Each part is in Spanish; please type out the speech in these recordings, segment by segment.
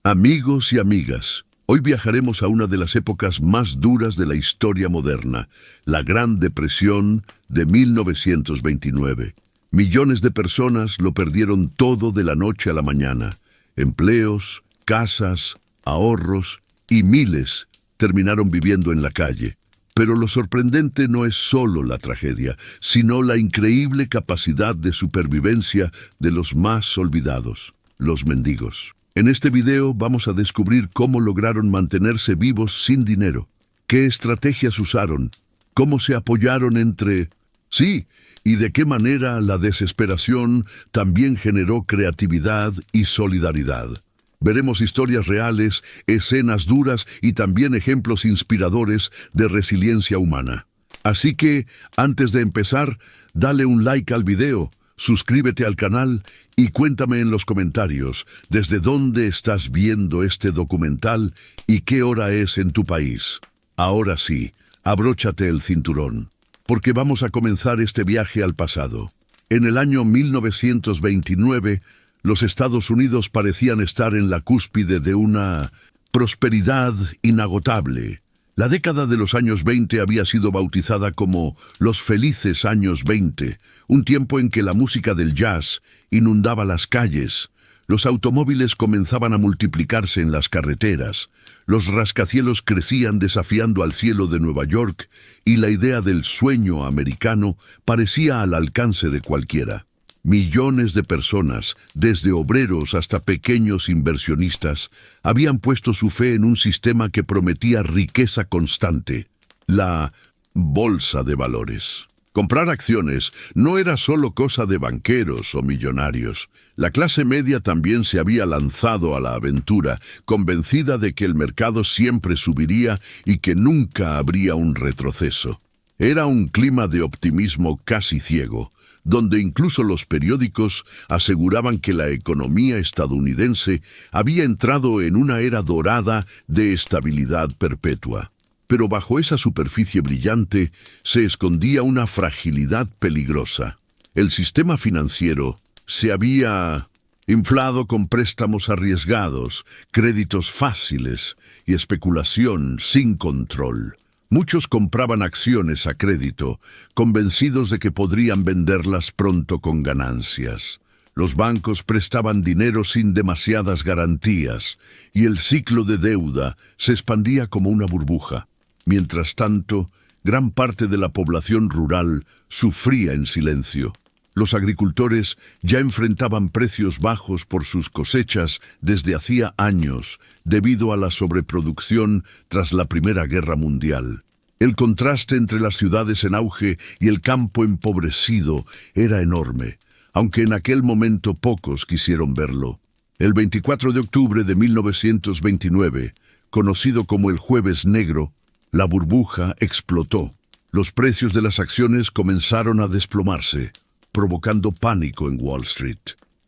Amigos y amigas, hoy viajaremos a una de las épocas más duras de la historia moderna, la Gran Depresión de 1929. Millones de personas lo perdieron todo de la noche a la mañana. Empleos, casas, ahorros y miles terminaron viviendo en la calle. Pero lo sorprendente no es solo la tragedia, sino la increíble capacidad de supervivencia de los más olvidados, los mendigos. En este video vamos a descubrir cómo lograron mantenerse vivos sin dinero, qué estrategias usaron, cómo se apoyaron entre... Sí, y de qué manera la desesperación también generó creatividad y solidaridad. Veremos historias reales, escenas duras y también ejemplos inspiradores de resiliencia humana. Así que, antes de empezar, dale un like al video, suscríbete al canal y cuéntame en los comentarios desde dónde estás viendo este documental y qué hora es en tu país. Ahora sí, abróchate el cinturón, porque vamos a comenzar este viaje al pasado. En el año 1929, los Estados Unidos parecían estar en la cúspide de una prosperidad inagotable. La década de los años 20 había sido bautizada como los felices años 20, un tiempo en que la música del jazz inundaba las calles, los automóviles comenzaban a multiplicarse en las carreteras, los rascacielos crecían desafiando al cielo de Nueva York y la idea del sueño americano parecía al alcance de cualquiera. Millones de personas, desde obreros hasta pequeños inversionistas, habían puesto su fe en un sistema que prometía riqueza constante, la bolsa de valores. Comprar acciones no era solo cosa de banqueros o millonarios. La clase media también se había lanzado a la aventura, convencida de que el mercado siempre subiría y que nunca habría un retroceso. Era un clima de optimismo casi ciego, donde incluso los periódicos aseguraban que la economía estadounidense había entrado en una era dorada de estabilidad perpetua. Pero bajo esa superficie brillante se escondía una fragilidad peligrosa. El sistema financiero se había inflado con préstamos arriesgados, créditos fáciles y especulación sin control. Muchos compraban acciones a crédito, convencidos de que podrían venderlas pronto con ganancias. Los bancos prestaban dinero sin demasiadas garantías, y el ciclo de deuda se expandía como una burbuja. Mientras tanto, gran parte de la población rural sufría en silencio. Los agricultores ya enfrentaban precios bajos por sus cosechas desde hacía años, debido a la sobreproducción tras la Primera Guerra Mundial. El contraste entre las ciudades en auge y el campo empobrecido era enorme, aunque en aquel momento pocos quisieron verlo. El 24 de octubre de 1929, conocido como el Jueves Negro, la burbuja explotó. Los precios de las acciones comenzaron a desplomarse, provocando pánico en Wall Street.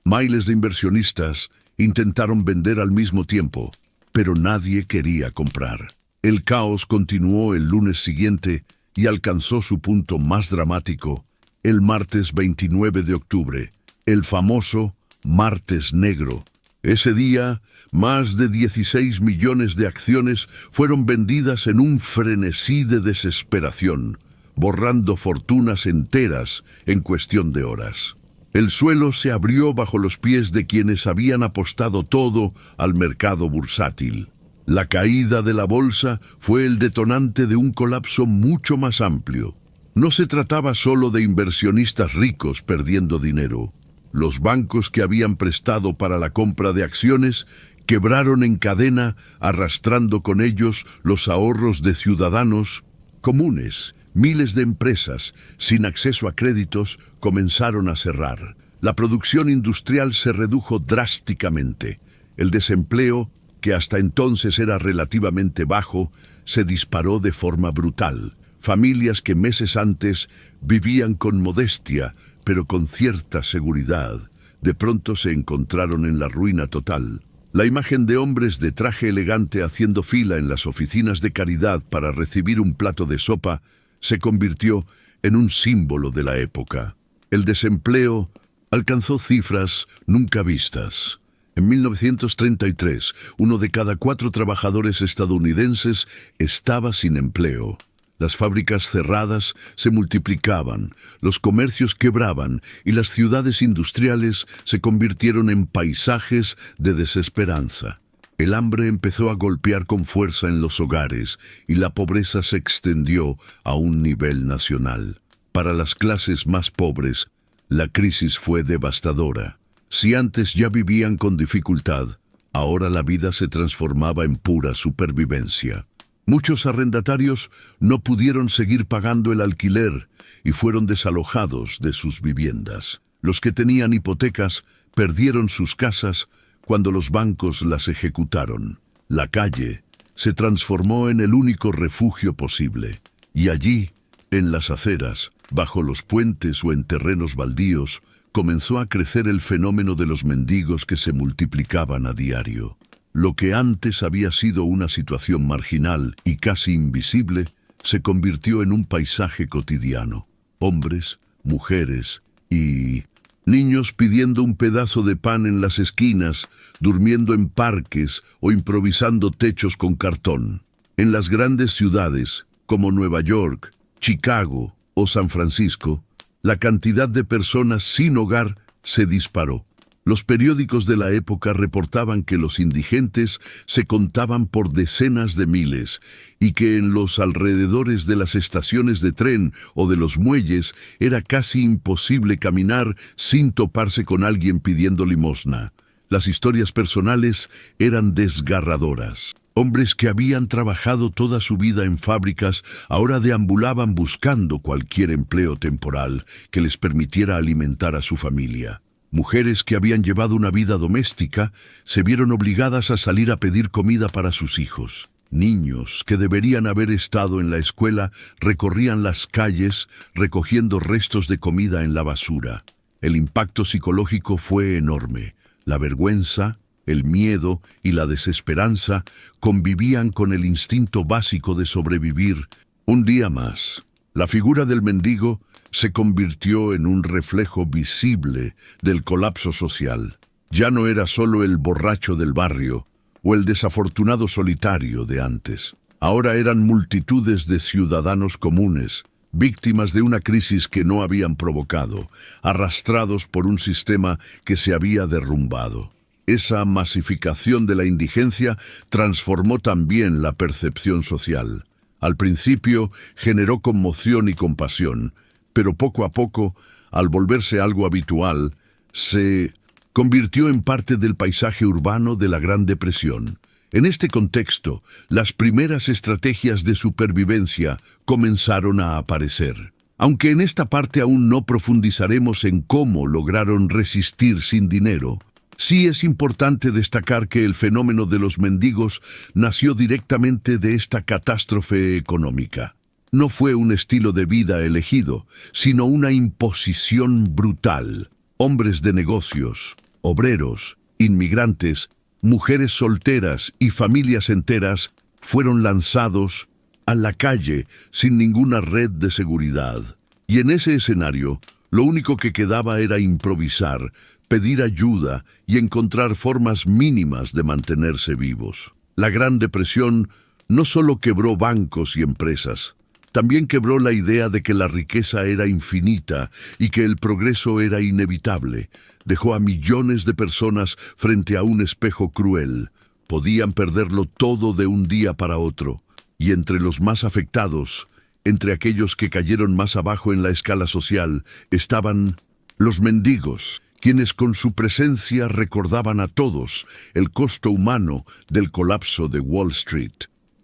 Miles de inversionistas intentaron vender al mismo tiempo, pero nadie quería comprar. El caos continuó el lunes siguiente y alcanzó su punto más dramático el martes 29 de octubre, el famoso Martes Negro. Ese día, más de 16 millones de acciones fueron vendidas en un frenesí de desesperación, borrando fortunas enteras en cuestión de horas. El suelo se abrió bajo los pies de quienes habían apostado todo al mercado bursátil. La caída de la bolsa fue el detonante de un colapso mucho más amplio. No se trataba solo de inversionistas ricos perdiendo dinero. Los bancos que habían prestado para la compra de acciones quebraron en cadena, arrastrando con ellos los ahorros de ciudadanos comunes. Miles de empresas, sin acceso a créditos, comenzaron a cerrar. La producción industrial se redujo drásticamente. El desempleo, que hasta entonces era relativamente bajo, se disparó de forma brutal. Familias que meses antes vivían con modestia, pero con cierta seguridad, de pronto se encontraron en la ruina total. La imagen de hombres de traje elegante haciendo fila en las oficinas de caridad para recibir un plato de sopa se convirtió en un símbolo de la época. El desempleo alcanzó cifras nunca vistas. En 1933, uno de cada 4 trabajadores estadounidenses estaba sin empleo. Las fábricas cerradas se multiplicaban, los comercios quebraban y las ciudades industriales se convirtieron en paisajes de desesperanza. El hambre empezó a golpear con fuerza en los hogares y la pobreza se extendió a un nivel nacional. Para las clases más pobres, la crisis fue devastadora. Si antes ya vivían con dificultad, ahora la vida se transformaba en pura supervivencia. Muchos arrendatarios no pudieron seguir pagando el alquiler y fueron desalojados de sus viviendas. Los que tenían hipotecas perdieron sus casas cuando los bancos las ejecutaron. La calle se transformó en el único refugio posible, y allí, en las aceras, bajo los puentes o en terrenos baldíos, comenzó a crecer el fenómeno de los mendigos que se multiplicaban a diario. Lo que antes había sido una situación marginal y casi invisible, se convirtió en un paisaje cotidiano. Hombres, mujeres y niños pidiendo un pedazo de pan en las esquinas, durmiendo en parques o improvisando techos con cartón. En las grandes ciudades, como Nueva York, Chicago o San Francisco, la cantidad de personas sin hogar se disparó. Los periódicos de la época reportaban que los indigentes se contaban por decenas de miles y que en los alrededores de las estaciones de tren o de los muelles era casi imposible caminar sin toparse con alguien pidiendo limosna. Las historias personales eran desgarradoras. Hombres que habían trabajado toda su vida en fábricas ahora deambulaban buscando cualquier empleo temporal que les permitiera alimentar a su familia. Mujeres que habían llevado una vida doméstica se vieron obligadas a salir a pedir comida para sus hijos. Niños que deberían haber estado en la escuela recorrían las calles recogiendo restos de comida en la basura. El impacto psicológico fue enorme. La vergüenza, el miedo y la desesperanza convivían con el instinto básico de sobrevivir. Un día más, la figura del mendigo se convirtió en un reflejo visible del colapso social. Ya no era solo el borracho del barrio o el desafortunado solitario de antes. Ahora eran multitudes de ciudadanos comunes, víctimas de una crisis que no habían provocado, arrastrados por un sistema que se había derrumbado. Esa masificación de la indigencia transformó también la percepción social. Al principio generó conmoción y compasión, pero poco a poco, al volverse algo habitual, se convirtió en parte del paisaje urbano de la Gran Depresión. En este contexto, las primeras estrategias de supervivencia comenzaron a aparecer. Aunque en esta parte aún no profundizaremos en cómo lograron resistir sin dinero, sí es importante destacar que el fenómeno de los mendigos nació directamente de esta catástrofe económica. No fue un estilo de vida elegido, sino una imposición brutal. Hombres de negocios, obreros, inmigrantes, mujeres solteras y familias enteras fueron lanzados a la calle sin ninguna red de seguridad. Y en ese escenario, lo único que quedaba era improvisar, pedir ayuda y encontrar formas mínimas de mantenerse vivos. La Gran Depresión no solo quebró bancos y empresas, también quebró la idea de que la riqueza era infinita y que el progreso era inevitable. Dejó a millones de personas frente a un espejo cruel. Podían perderlo todo de un día para otro. Y entre los más afectados, entre aquellos que cayeron más abajo en la escala social, estaban los mendigos, quienes con su presencia recordaban a todos el costo humano del colapso de Wall Street.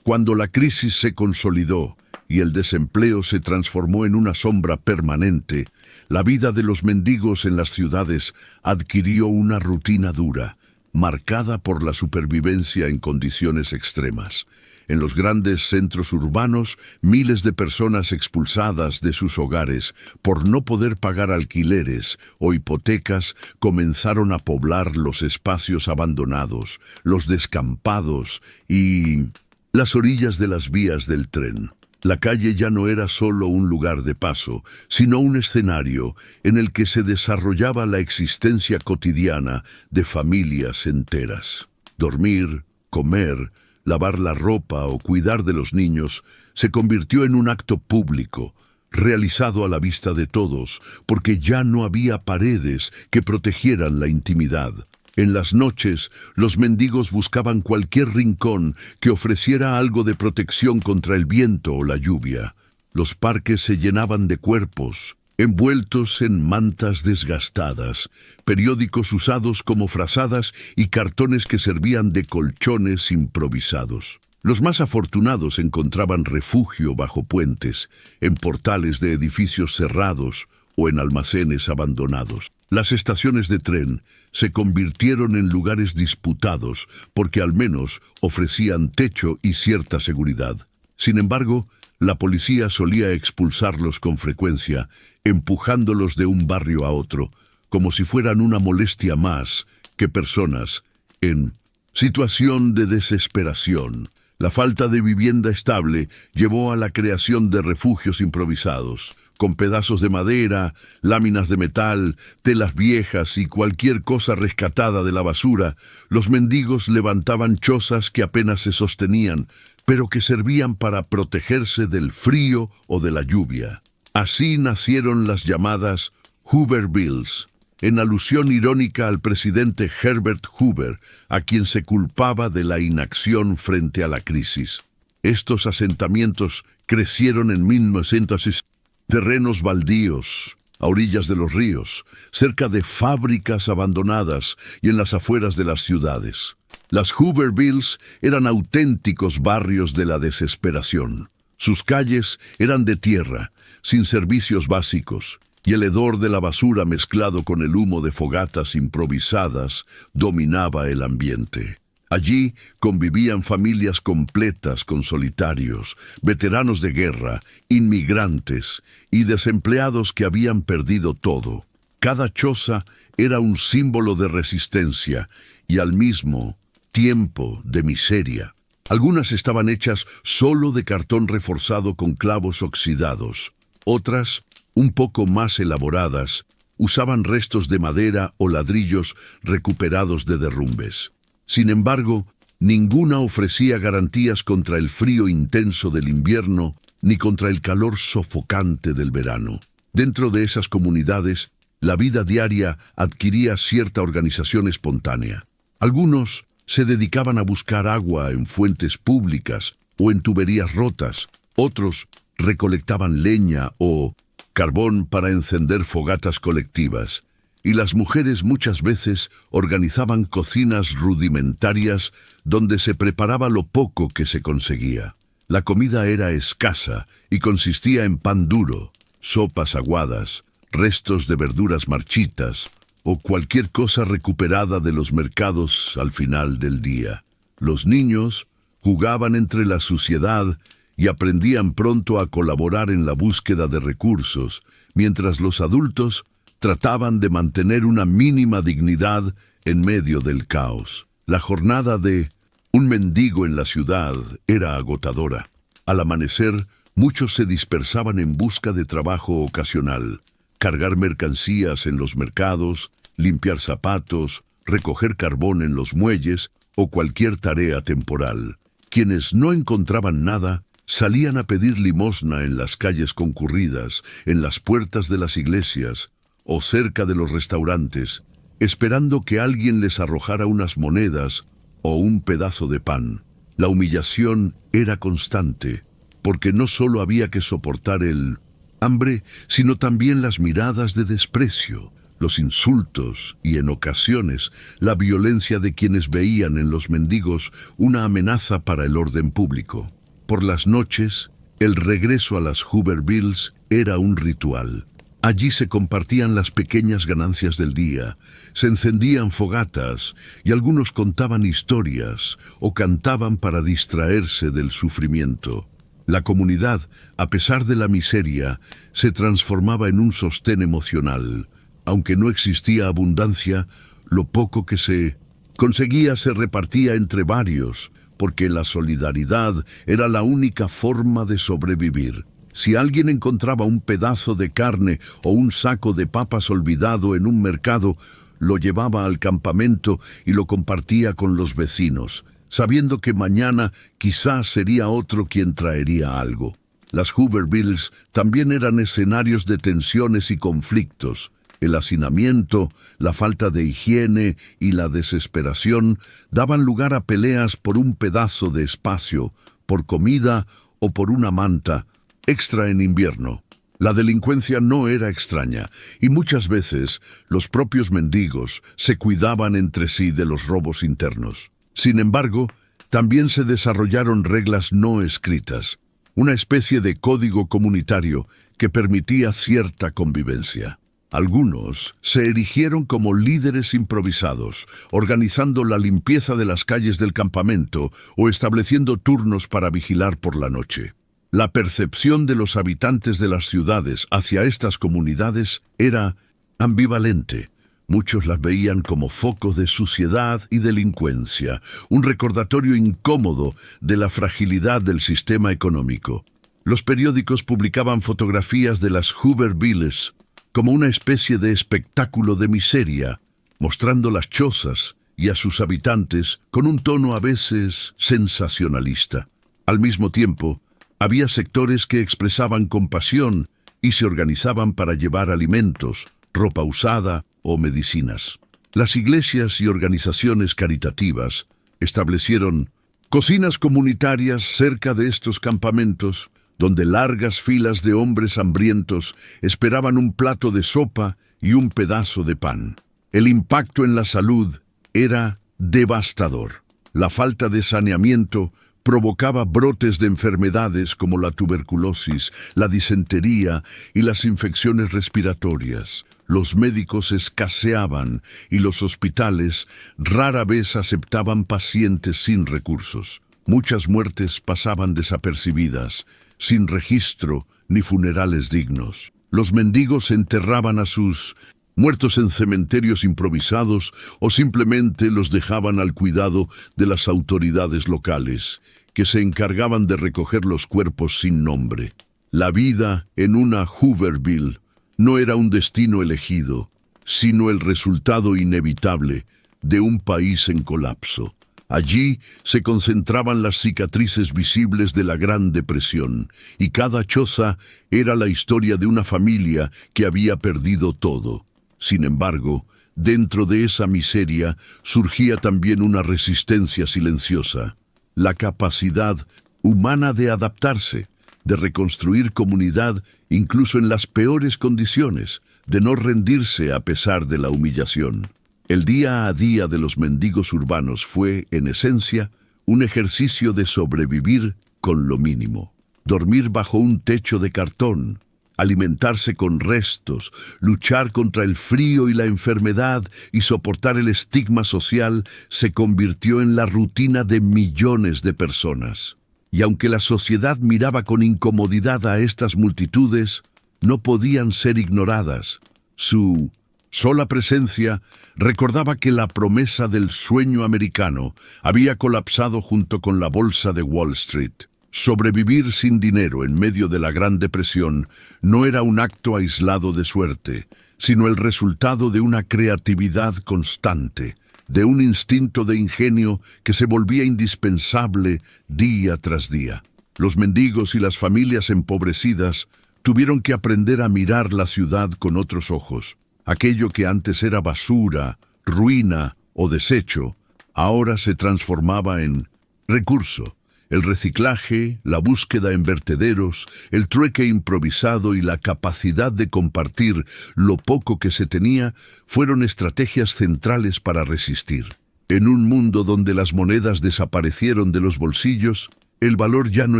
Cuando la crisis se consolidó y el desempleo se transformó en una sombra permanente, la vida de los mendigos en las ciudades adquirió una rutina dura, marcada por la supervivencia en condiciones extremas. En los grandes centros urbanos, miles de personas expulsadas de sus hogares por no poder pagar alquileres o hipotecas comenzaron a poblar los espacios abandonados, los descampados y las orillas de las vías del tren. La calle ya no era solo un lugar de paso, sino un escenario en el que se desarrollaba la existencia cotidiana de familias enteras. Dormir, comer, lavar la ropa o cuidar de los niños se convirtió en un acto público, realizado a la vista de todos, porque ya no había paredes que protegieran la intimidad. En las noches, los mendigos buscaban cualquier rincón que ofreciera algo de protección contra el viento o la lluvia. Los parques se llenaban de cuerpos, envueltos en mantas desgastadas, periódicos usados como frazadas y cartones que servían de colchones improvisados. Los más afortunados encontraban refugio bajo puentes, en portales de edificios cerrados o en almacenes abandonados. Las estaciones de tren se convirtieron en lugares disputados porque al menos ofrecían techo y cierta seguridad. Sin embargo, la policía solía expulsarlos con frecuencia, empujándolos de un barrio a otro, como si fueran una molestia más que personas en situación de desesperación. La falta de vivienda estable llevó a la creación de refugios improvisados, con pedazos de madera, láminas de metal, telas viejas y cualquier cosa rescatada de la basura. Los mendigos levantaban chozas que apenas se sostenían, pero que servían para protegerse del frío o de la lluvia. Así nacieron las llamadas Hoovervilles, en alusión irónica al presidente Herbert Hoover, a quien se culpaba de la inacción frente a la crisis. Estos asentamientos crecieron en 1960, terrenos baldíos, a orillas de los ríos, cerca de fábricas abandonadas y en las afueras de las ciudades. Las Hoovervilles eran auténticos barrios de la desesperación. Sus calles eran de tierra, sin servicios básicos, y el hedor de la basura mezclado con el humo de fogatas improvisadas dominaba el ambiente. Allí convivían familias completas con solitarios, veteranos de guerra, inmigrantes y desempleados que habían perdido todo. Cada choza era un símbolo de resistencia y al mismo tiempo de miseria. Algunas estaban hechas solo de cartón reforzado con clavos oxidados. Otras, un poco más elaboradas, usaban restos de madera o ladrillos recuperados de derrumbes. Sin embargo, ninguna ofrecía garantías contra el frío intenso del invierno ni contra el calor sofocante del verano. Dentro de esas comunidades, la vida diaria adquiría cierta organización espontánea. Algunos se dedicaban a buscar agua en fuentes públicas o en tuberías rotas. Otros recolectaban leña o carbón para encender fogatas colectivas. Y las mujeres muchas veces organizaban cocinas rudimentarias donde se preparaba lo poco que se conseguía. La comida era escasa y consistía en pan duro, sopas aguadas, restos de verduras marchitas o cualquier cosa recuperada de los mercados al final del día. Los niños jugaban entre la suciedad y aprendían pronto a colaborar en la búsqueda de recursos, mientras los adultos trataban de mantener una mínima dignidad en medio del caos. La jornada de un mendigo en la ciudad era agotadora. Al amanecer, muchos se dispersaban en busca de trabajo ocasional, cargar mercancías en los mercados, limpiar zapatos, recoger carbón en los muelles o cualquier tarea temporal. Quienes no encontraban nada salían a pedir limosna en las calles concurridas, en las puertas de las iglesias o cerca de los restaurantes, esperando que alguien les arrojara unas monedas o un pedazo de pan. La humillación era constante, porque no solo había que soportar el hambre, sino también las miradas de desprecio, los insultos y, en ocasiones, la violencia de quienes veían en los mendigos una amenaza para el orden público. Por las noches, el regreso a las Hoovervilles era un ritual. Allí se compartían las pequeñas ganancias del día, se encendían fogatas y algunos contaban historias o cantaban para distraerse del sufrimiento. La comunidad, a pesar de la miseria, se transformaba en un sostén emocional. Aunque no existía abundancia, lo poco que se conseguía se repartía entre varios, porque la solidaridad era la única forma de sobrevivir. Si alguien encontraba un pedazo de carne o un saco de papas olvidado en un mercado, lo llevaba al campamento y lo compartía con los vecinos, sabiendo que mañana quizás sería otro quien traería algo. Las Hoovervilles también eran escenarios de tensiones y conflictos. El hacinamiento, la falta de higiene y la desesperación daban lugar a peleas por un pedazo de espacio, por comida o por una manta, extra en invierno. La delincuencia no era extraña, y muchas veces los propios mendigos se cuidaban entre sí de los robos internos. Sin embargo, también se desarrollaron reglas no escritas, una especie de código comunitario que permitía cierta convivencia. Algunos se erigieron como líderes improvisados, organizando la limpieza de las calles del campamento o estableciendo turnos para vigilar por la noche. La percepción de los habitantes de las ciudades hacia estas comunidades era ambivalente. Muchos las veían como focos de suciedad y delincuencia, un recordatorio incómodo de la fragilidad del sistema económico. Los periódicos publicaban fotografías de las Hoovervilles como una especie de espectáculo de miseria, mostrando las chozas y a sus habitantes con un tono a veces sensacionalista. Al mismo tiempo, había sectores que expresaban compasión y se organizaban para llevar alimentos, ropa usada o medicinas. Las iglesias y organizaciones caritativas establecieron cocinas comunitarias cerca de estos campamentos, donde largas filas de hombres hambrientos esperaban un plato de sopa y un pedazo de pan. El impacto en la salud era devastador. La falta de saneamiento provocaba brotes de enfermedades como la tuberculosis, la disentería y las infecciones respiratorias. Los médicos escaseaban y los hospitales rara vez aceptaban pacientes sin recursos. Muchas muertes pasaban desapercibidas, sin registro ni funerales dignos. Los mendigos enterraban a sus muertos en cementerios improvisados o simplemente los dejaban al cuidado de las autoridades locales, que se encargaban de recoger los cuerpos sin nombre. La vida en una Hooverville no era un destino elegido, sino el resultado inevitable de un país en colapso. Allí se concentraban las cicatrices visibles de la Gran Depresión, y cada choza era la historia de una familia que había perdido todo. Sin embargo, dentro de esa miseria surgía también una resistencia silenciosa, la capacidad humana de adaptarse, de reconstruir comunidad incluso en las peores condiciones, de no rendirse a pesar de la humillación. El día a día de los mendigos urbanos fue, en esencia, un ejercicio de sobrevivir con lo mínimo. Dormir bajo un techo de cartón, alimentarse con restos, luchar contra el frío y la enfermedad y soportar el estigma social se convirtió en la rutina de millones de personas. Y aunque la sociedad miraba con incomodidad a estas multitudes, no podían ser ignoradas. Su sola presencia recordaba que la promesa del sueño americano había colapsado junto con la bolsa de Wall Street. Sobrevivir sin dinero en medio de la Gran Depresión no era un acto aislado de suerte, sino el resultado de una creatividad constante, de un instinto de ingenio que se volvía indispensable día tras día. Los mendigos y las familias empobrecidas tuvieron que aprender a mirar la ciudad con otros ojos. Aquello que antes era basura, ruina o desecho, ahora se transformaba en recurso. El reciclaje, la búsqueda en vertederos, el trueque improvisado y la capacidad de compartir lo poco que se tenía fueron estrategias centrales para resistir. En un mundo donde las monedas desaparecieron de los bolsillos, el valor ya no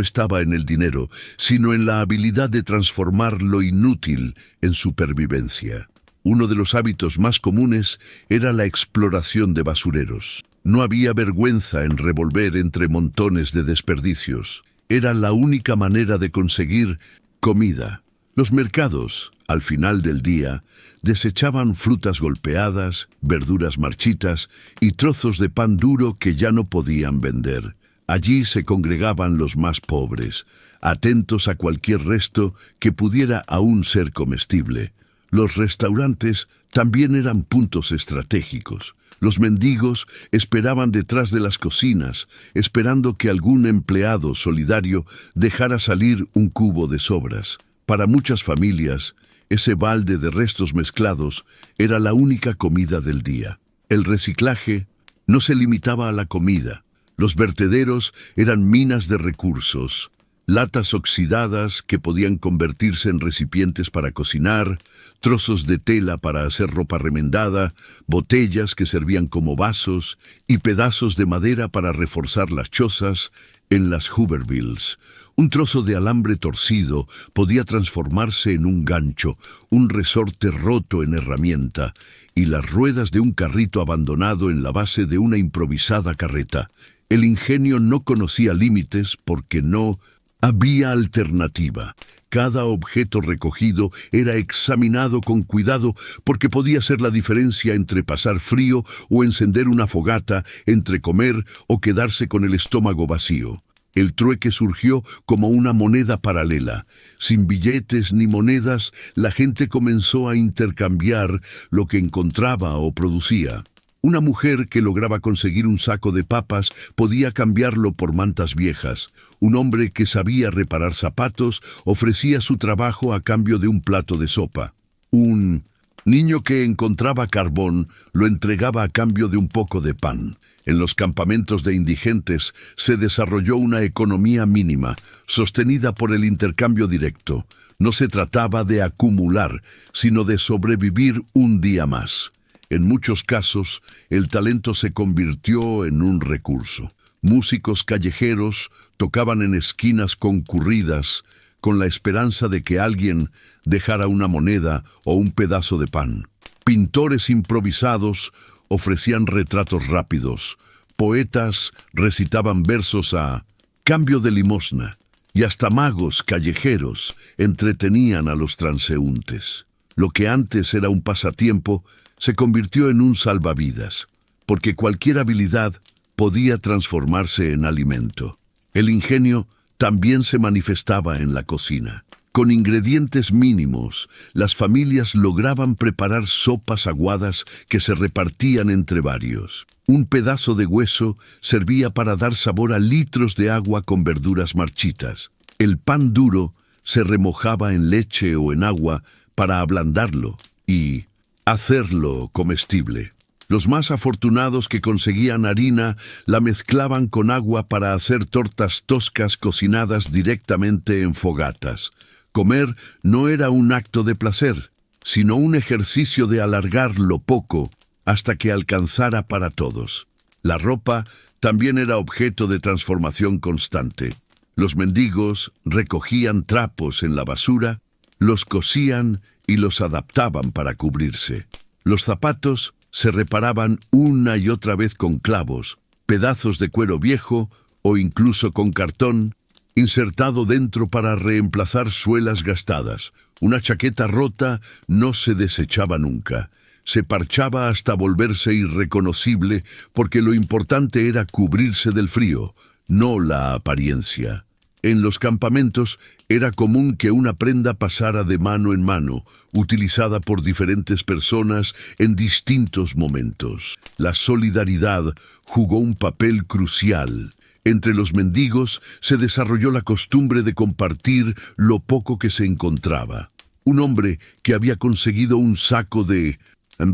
estaba en el dinero, sino en la habilidad de transformar lo inútil en supervivencia. Uno de los hábitos más comunes era la exploración de basureros. No había vergüenza en revolver entre montones de desperdicios. Era la única manera de conseguir comida. Los mercados, Al final del día, desechaban frutas golpeadas, verduras marchitas y trozos de pan duro que ya no podían vender. Allí se congregaban los más pobres, atentos a cualquier resto que pudiera aún ser comestible. Los restaurantes también eran puntos estratégicos. Los mendigos esperaban detrás de las cocinas, esperando que algún empleado solidario dejara salir un cubo de sobras. Para muchas familias, ese balde de restos mezclados era la única comida del día. El reciclaje no se limitaba a la comida. Los vertederos eran minas de recursos, latas oxidadas que podían convertirse en recipientes para cocinar, trozos de tela para hacer ropa remendada, botellas que servían como vasos y pedazos de madera para reforzar las chozas en las Hoovervilles. Un trozo de alambre torcido podía transformarse en un gancho, un resorte roto en herramienta y las ruedas de un carrito abandonado en la base de una improvisada carreta. El ingenio no conocía límites porque no había alternativa. Cada objeto recogido era examinado con cuidado porque podía ser la diferencia entre pasar frío o encender una fogata, entre comer o quedarse con el estómago vacío. El trueque surgió como una moneda paralela. Sin billetes ni monedas, la gente comenzó a intercambiar lo que encontraba o producía. Una mujer que lograba conseguir un saco de papas podía cambiarlo por mantas viejas. Un hombre que sabía reparar zapatos ofrecía su trabajo a cambio de un plato de sopa. Un niño que encontraba carbón lo entregaba a cambio de un poco de pan. En los campamentos de indigentes se desarrolló una economía mínima, sostenida por el intercambio directo. No se trataba de acumular, sino de sobrevivir un día más. En muchos casos, el talento se convirtió en un recurso. Músicos callejeros tocaban en esquinas concurridas con la esperanza de que alguien dejara una moneda o un pedazo de pan. Pintores improvisados ofrecían retratos rápidos. Poetas recitaban versos a cambio de limosna. Y hasta magos callejeros entretenían a los transeúntes. Lo que antes era un pasatiempo se convirtió en un salvavidas, porque cualquier habilidad podía transformarse en alimento. El ingenio también se manifestaba en la cocina. Con ingredientes mínimos, las familias lograban preparar sopas aguadas que se repartían entre varios. Un pedazo de hueso servía para dar sabor a litros de agua con verduras marchitas. El pan duro se remojaba en leche o en agua para ablandarlo y hacerlo comestible. Los más afortunados que conseguían harina la mezclaban con agua para hacer tortas toscas cocinadas directamente en fogatas. Comer no era un acto de placer, sino un ejercicio de alargar lo poco hasta que alcanzara para todos. La ropa también era objeto de transformación constante. Los mendigos recogían trapos en la basura, los cosían y los adaptaban para cubrirse. Los zapatos se reparaban una y otra vez con clavos, pedazos de cuero viejo o incluso con cartón insertado dentro para reemplazar suelas gastadas. Una chaqueta rota no se desechaba nunca. Se parchaba hasta volverse irreconocible porque lo importante era cubrirse del frío, no la apariencia. En los campamentos era común que una prenda pasara de mano en mano, utilizada por diferentes personas en distintos momentos. La solidaridad jugó un papel crucial. Entre los mendigos se desarrolló la costumbre de compartir lo poco que se encontraba. Un hombre que había conseguido un saco de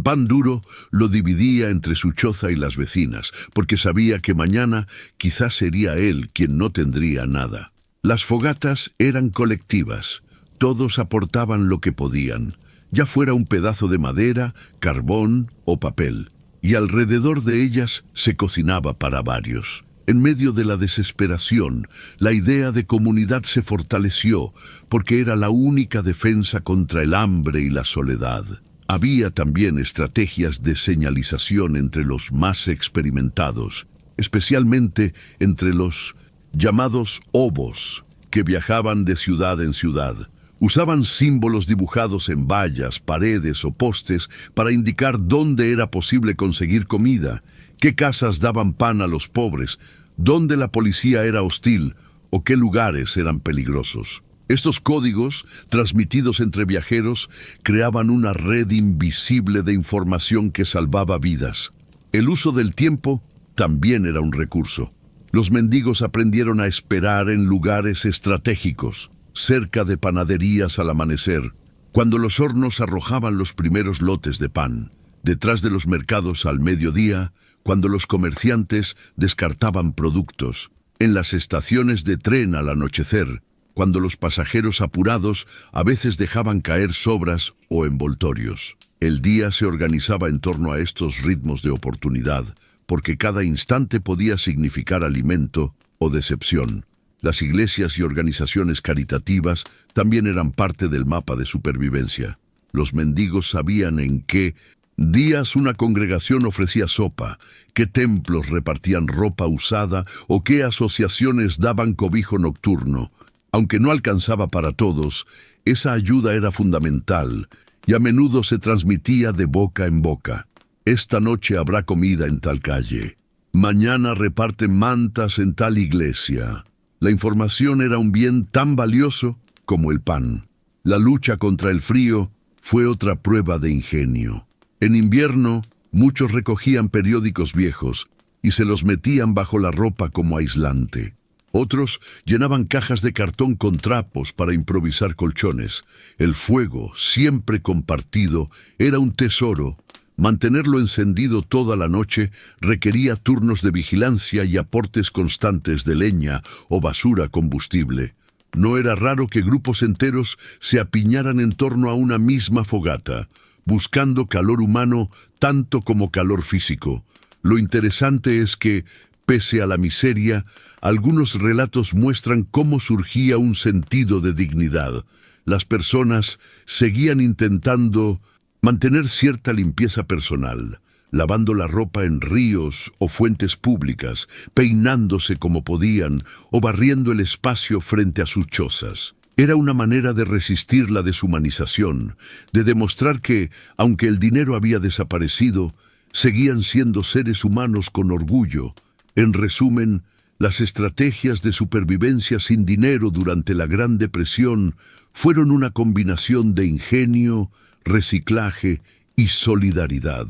pan duro lo dividía entre su choza y las vecinas, porque sabía que mañana quizás sería él quien no tendría nada. Las fogatas eran colectivas, todos aportaban lo que podían, ya fuera un pedazo de madera, carbón o papel, y alrededor de ellas se cocinaba para varios. En medio de la desesperación, la idea de comunidad se fortaleció, porque era la única defensa contra el hambre y la soledad. Había también estrategias de señalización entre los más experimentados, especialmente entre los llamados obos, que viajaban de ciudad en ciudad. Usaban símbolos dibujados en vallas, paredes o postes para indicar dónde era posible conseguir comida, qué casas daban pan a los pobres, dónde la policía era hostil o qué lugares eran peligrosos. Estos códigos, transmitidos entre viajeros, creaban una red invisible de información que salvaba vidas. El uso del tiempo también era un recurso. Los mendigos aprendieron a esperar en lugares estratégicos, cerca de panaderías al amanecer, cuando los hornos arrojaban los primeros lotes de pan, detrás de los mercados al mediodía, cuando los comerciantes descartaban productos, en las estaciones de tren al anochecer, cuando los pasajeros apurados a veces dejaban caer sobras o envoltorios. El día se organizaba en torno a estos ritmos de oportunidad, porque cada instante podía significar alimento o decepción. Las iglesias y organizaciones caritativas también eran parte del mapa de supervivencia. Los mendigos sabían en qué días una congregación ofrecía sopa, qué templos repartían ropa usada o qué asociaciones daban cobijo nocturno. Aunque no alcanzaba para todos, esa ayuda era fundamental y a menudo se transmitía de boca en boca. Esta noche habrá comida en tal calle. Mañana reparten mantas en tal iglesia. La información era un bien tan valioso como el pan. La lucha contra el frío fue otra prueba de ingenio. En invierno, muchos recogían periódicos viejos y se los metían bajo la ropa como aislante. Otros llenaban cajas de cartón con trapos para improvisar colchones. El fuego, siempre compartido, era un tesoro. Mantenerlo encendido toda la noche requería turnos de vigilancia y aportes constantes de leña o basura combustible. No era raro que grupos enteros se apiñaran en torno a una misma fogata, buscando calor humano tanto como calor físico. Lo interesante es que, pese a la miseria, algunos relatos muestran cómo surgía un sentido de dignidad. Las personas seguían intentando mantener cierta limpieza personal, lavando la ropa en ríos o fuentes públicas, peinándose como podían o barriendo el espacio frente a sus chozas. Era una manera de resistir la deshumanización, de demostrar que, aunque el dinero había desaparecido, seguían siendo seres humanos con orgullo. En resumen, las estrategias de supervivencia sin dinero durante la Gran Depresión fueron una combinación de ingenio, reciclaje y solidaridad.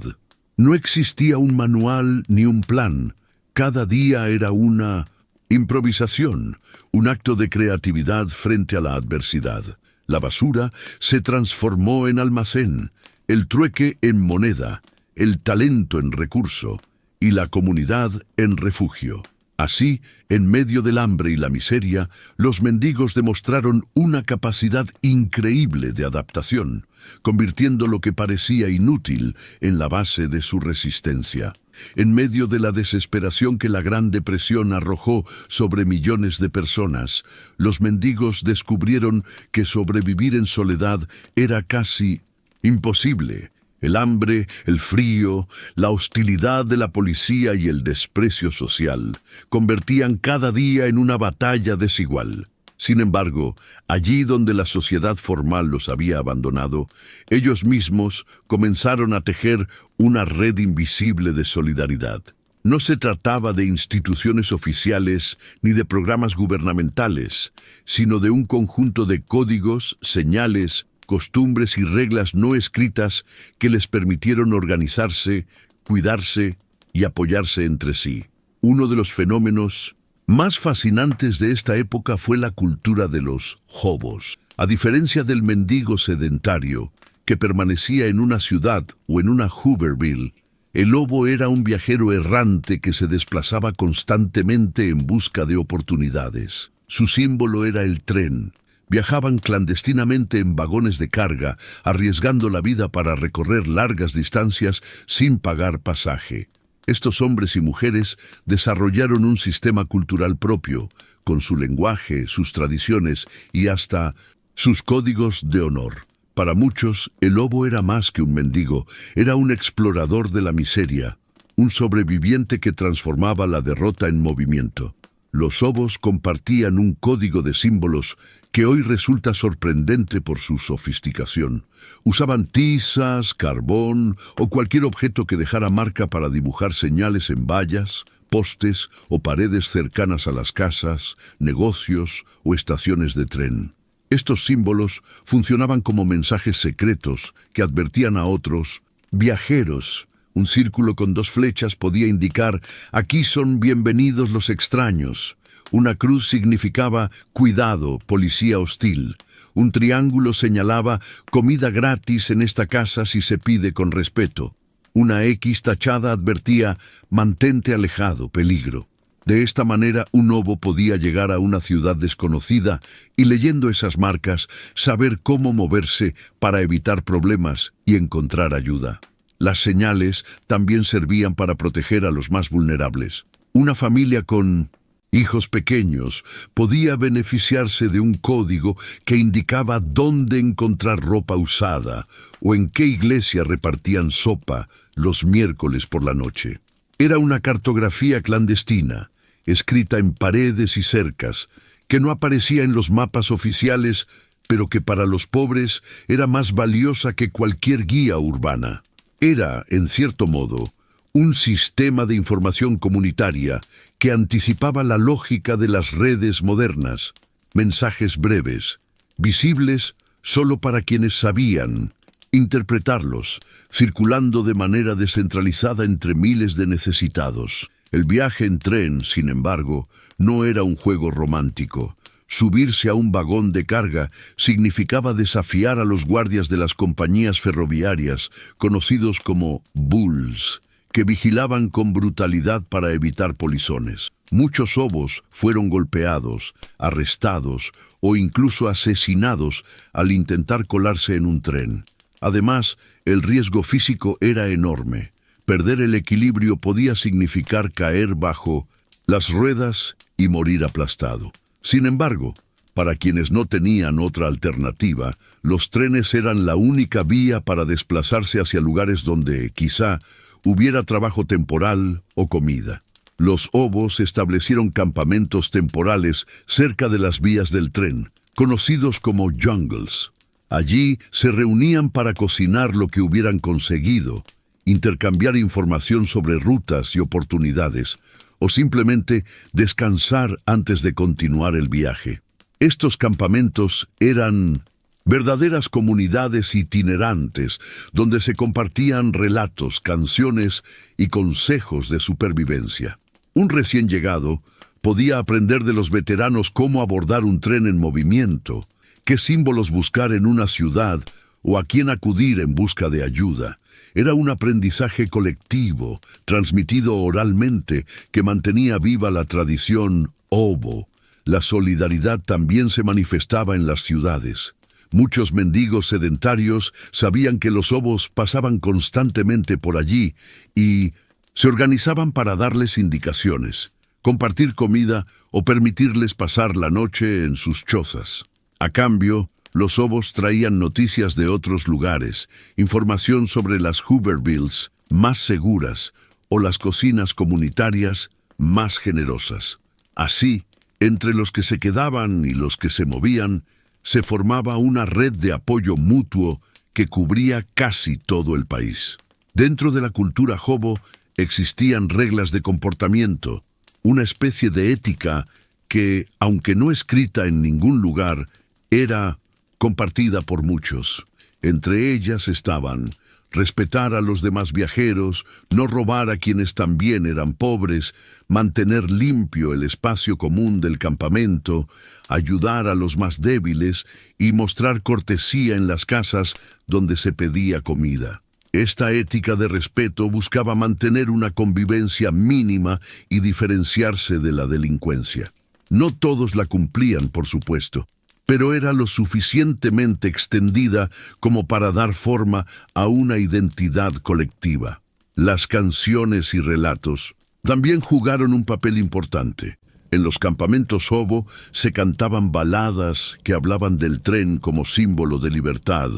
No existía un manual ni un plan. Cada día era una improvisación, un acto de creatividad frente a la adversidad. La basura se transformó en almacén, el trueque en moneda, el talento en recurso y la comunidad en refugio. Así, en medio del hambre y la miseria, los mendigos demostraron una capacidad increíble de adaptación, convirtiendo lo que parecía inútil en la base de su resistencia. En medio de la desesperación que la Gran Depresión arrojó sobre millones de personas, los mendigos descubrieron que sobrevivir en soledad era casi imposible. El hambre, el frío, la hostilidad de la policía y el desprecio social convertían cada día en una batalla desigual. Sin embargo, allí donde la sociedad formal los había abandonado, ellos mismos comenzaron a tejer una red invisible de solidaridad. No se trataba de instituciones oficiales ni de programas gubernamentales, sino de un conjunto de códigos, señales, costumbres y reglas no escritas que les permitieron organizarse, cuidarse y apoyarse entre sí. Uno de los fenómenos más fascinantes de esta época fue la cultura de los hobos. A diferencia del mendigo sedentario, que permanecía en una ciudad o en una Hooverville, el hobo era un viajero errante que se desplazaba constantemente en busca de oportunidades. Su símbolo era el tren. Viajaban clandestinamente en vagones de carga, arriesgando la vida para recorrer largas distancias sin pagar pasaje. Estos hombres y mujeres desarrollaron un sistema cultural propio, con su lenguaje, sus tradiciones y hasta sus códigos de honor. Para muchos, el hobo era más que un mendigo, era un explorador de la miseria, un sobreviviente que transformaba la derrota en movimiento. Los obos compartían un código de símbolos que hoy resulta sorprendente por su sofisticación. Usaban tizas, carbón o cualquier objeto que dejara marca para dibujar señales en vallas, postes o paredes cercanas a las casas, negocios o estaciones de tren. Estos símbolos funcionaban como mensajes secretos que advertían a otros viajeros. Un círculo con 2 flechas podía indicar: aquí son bienvenidos los extraños. Una cruz significaba: cuidado, policía hostil. Un triángulo señalaba: comida gratis en esta casa si se pide con respeto. Una X tachada advertía: mantente alejado, peligro. De esta manera, un obo podía llegar a una ciudad desconocida y, leyendo esas marcas, saber cómo moverse para evitar problemas y encontrar ayuda. Las señales también servían para proteger a los más vulnerables. Una familia con hijos pequeños podía beneficiarse de un código que indicaba dónde encontrar ropa usada o en qué iglesia repartían sopa los miércoles por la noche. Era una cartografía clandestina, escrita en paredes y cercas, que no aparecía en los mapas oficiales, pero que para los pobres era más valiosa que cualquier guía urbana. Era, en cierto modo, un sistema de información comunitaria que anticipaba la lógica de las redes modernas. Mensajes breves, visibles solo para quienes sabían interpretarlos, circulando de manera descentralizada entre miles de necesitados. El viaje en tren, sin embargo, no era un juego romántico. Subirse a un vagón de carga significaba desafiar a los guardias de las compañías ferroviarias, conocidos como bulls, que vigilaban con brutalidad para evitar polizones. Muchos obos fueron golpeados, arrestados o incluso asesinados al intentar colarse en un tren. Además, el riesgo físico era enorme. Perder el equilibrio podía significar caer bajo las ruedas y morir aplastado. Sin embargo, para quienes no tenían otra alternativa, los trenes eran la única vía para desplazarse hacia lugares donde, quizá, hubiera trabajo temporal o comida. Los obos establecieron campamentos temporales cerca de las vías del tren, conocidos como jungles. Allí se reunían para cocinar lo que hubieran conseguido, intercambiar información sobre rutas y oportunidades, o simplemente descansar antes de continuar el viaje. Estos campamentos eran verdaderas comunidades itinerantes, donde se compartían relatos, canciones y consejos de supervivencia. Un recién llegado podía aprender de los veteranos cómo abordar un tren en movimiento, qué símbolos buscar en una ciudad o a quién acudir en busca de ayuda. Era un aprendizaje colectivo, transmitido oralmente, que mantenía viva la tradición obo. La solidaridad también se manifestaba en las ciudades. Muchos mendigos sedentarios sabían que los obos pasaban constantemente por allí y se organizaban para darles indicaciones, compartir comida o permitirles pasar la noche en sus chozas. A cambio, los obos traían noticias de otros lugares, información sobre las Hoovervilles más seguras o las cocinas comunitarias más generosas. Así, entre los que se quedaban y los que se movían, se formaba una red de apoyo mutuo que cubría casi todo el país. Dentro de la cultura hobo existían reglas de comportamiento, una especie de ética que, aunque no escrita en ningún lugar, era compartida por muchos. Entre ellas estaban respetar a los demás viajeros, no robar a quienes también eran pobres, mantener limpio el espacio común del campamento, ayudar a los más débiles y mostrar cortesía en las casas donde se pedía comida. Esta ética de respeto buscaba mantener una convivencia mínima y diferenciarse de la delincuencia. No todos la cumplían, por supuesto, pero era lo suficientemente extendida como para dar forma a una identidad colectiva. Las canciones y relatos también jugaron un papel importante. En los campamentos hobo se cantaban baladas que hablaban del tren como símbolo de libertad,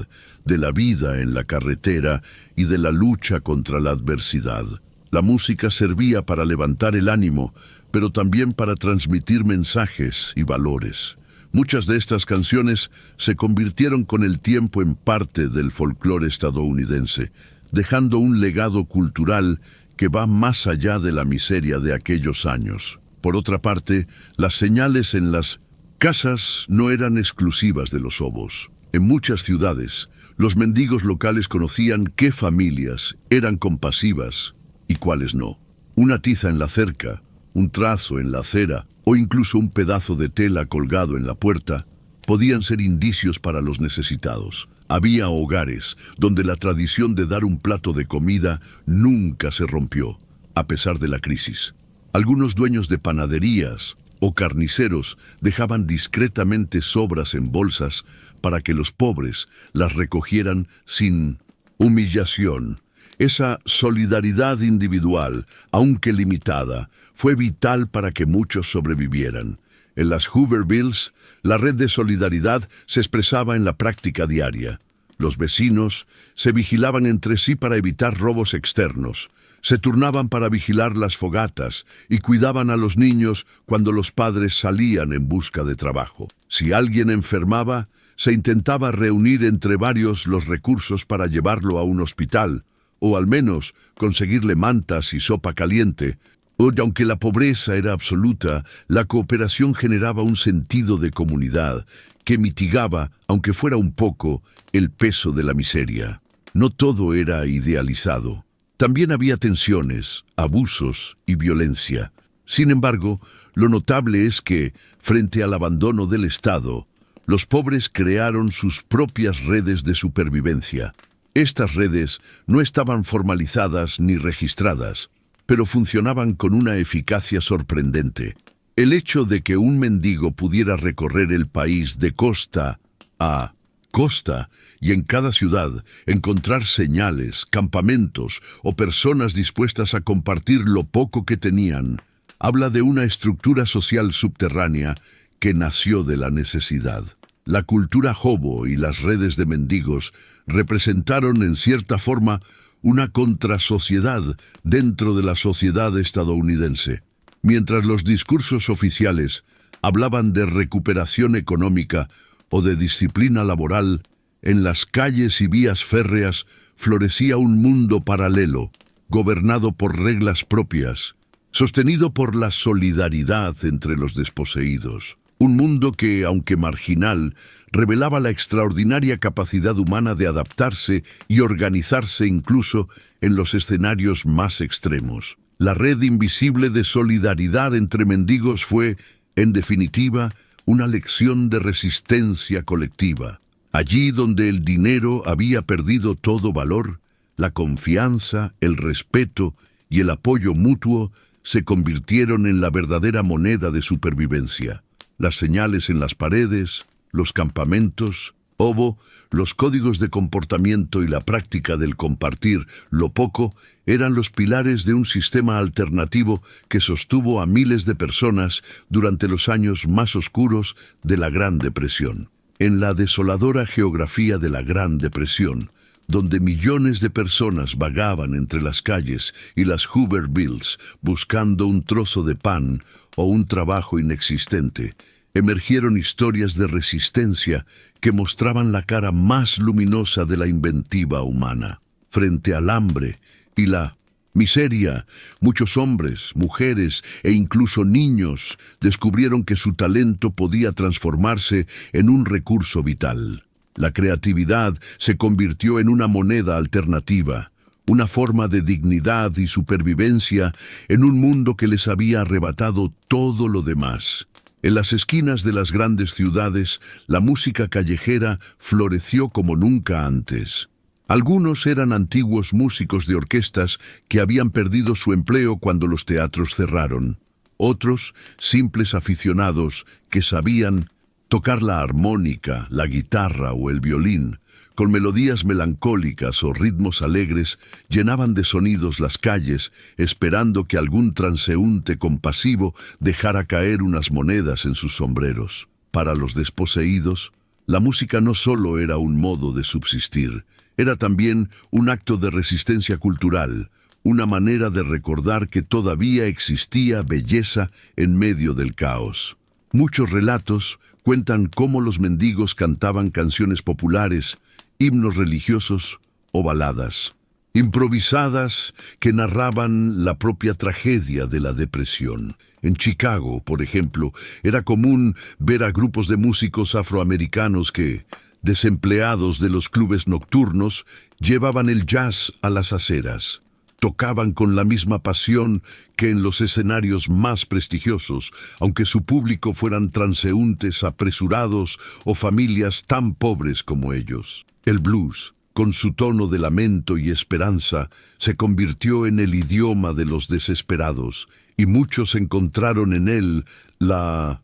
de la vida en la carretera y de la lucha contra la adversidad. La música servía para levantar el ánimo, pero también para transmitir mensajes y valores. Muchas de estas canciones se convirtieron con el tiempo en parte del folclore estadounidense, dejando un legado cultural que va más allá de la miseria de aquellos años. Por otra parte, las señales en las casas no eran exclusivas de los obos. En muchas ciudades, los mendigos locales conocían qué familias eran compasivas y cuáles no. Una tiza en la cerca, un trazo en la acera o incluso un pedazo de tela colgado en la puerta podían ser indicios para los necesitados. Había hogares donde la tradición de dar un plato de comida nunca se rompió, a pesar de la crisis. Algunos dueños de panaderías o carniceros dejaban discretamente sobras en bolsas para que los pobres las recogieran sin humillación. Esa solidaridad individual, aunque limitada, fue vital para que muchos sobrevivieran. En las Hoovervilles, la red de solidaridad se expresaba en la práctica diaria. Los vecinos se vigilaban entre sí para evitar robos externos, se turnaban para vigilar las fogatas y cuidaban a los niños cuando los padres salían en busca de trabajo. Si alguien enfermaba, se intentaba reunir entre varios los recursos para llevarlo a un hospital, o al menos conseguirle mantas y sopa caliente. Aunque la pobreza era absoluta, la cooperación generaba un sentido de comunidad que mitigaba, aunque fuera un poco, el peso de la miseria. No todo era idealizado. También había tensiones, abusos y violencia. Sin embargo, lo notable es que, frente al abandono del Estado, los pobres crearon sus propias redes de supervivencia. Estas redes no estaban formalizadas ni registradas, pero funcionaban con una eficacia sorprendente. El hecho de que un mendigo pudiera recorrer el país de costa a costa y en cada ciudad encontrar señales, campamentos o personas dispuestas a compartir lo poco que tenían, habla de una estructura social subterránea que nació de la necesidad. La cultura hobo y las redes de mendigos representaron en cierta forma una contrasociedad dentro de la sociedad estadounidense. Mientras los discursos oficiales hablaban de recuperación económica o de disciplina laboral, en las calles y vías férreas florecía un mundo paralelo, gobernado por reglas propias, sostenido por la solidaridad entre los desposeídos. Un mundo que, aunque marginal, revelaba la extraordinaria capacidad humana de adaptarse y organizarse incluso en los escenarios más extremos. La red invisible de solidaridad entre mendigos fue, en definitiva, una lección de resistencia colectiva. Allí donde el dinero había perdido todo valor, la confianza, el respeto y el apoyo mutuo se convirtieron en la verdadera moneda de supervivencia. Las señales en las paredes, los campamentos, los códigos de comportamiento y la práctica del compartir lo poco eran los pilares de un sistema alternativo que sostuvo a miles de personas durante los años más oscuros de la Gran Depresión. En la desoladora geografía de la Gran Depresión, donde millones de personas vagaban entre las calles y las Hoovervilles buscando un trozo de pan o un trabajo inexistente, emergieron historias de resistencia que mostraban la cara más luminosa de la inventiva humana. Frente al hambre y la miseria, muchos hombres, mujeres e incluso niños descubrieron que su talento podía transformarse en un recurso vital. La creatividad se convirtió en una moneda alternativa, una forma de dignidad y supervivencia en un mundo que les había arrebatado todo lo demás. En las esquinas de las grandes ciudades, la música callejera floreció como nunca antes. Algunos eran antiguos músicos de orquestas que habían perdido su empleo cuando los teatros cerraron. Otros, simples aficionados que sabían tocar la armónica, la guitarra o el violín, con melodías melancólicas o ritmos alegres, llenaban de sonidos las calles, esperando que algún transeúnte compasivo dejara caer unas monedas en sus sombreros. Para los desposeídos, la música no solo era un modo de subsistir, era también un acto de resistencia cultural, una manera de recordar que todavía existía belleza en medio del caos. Muchos relatos cuentan cómo los mendigos cantaban canciones populares, himnos religiosos o baladas improvisadas que narraban la propia tragedia de la depresión. En Chicago, por ejemplo, era común ver a grupos de músicos afroamericanos que, desempleados de los clubes nocturnos, llevaban el jazz a las aceras. Tocaban con la misma pasión que en los escenarios más prestigiosos, aunque su público fueran transeúntes apresurados o familias tan pobres como ellos. El blues, con su tono de lamento y esperanza, se convirtió en el idioma de los desesperados, y muchos encontraron en él la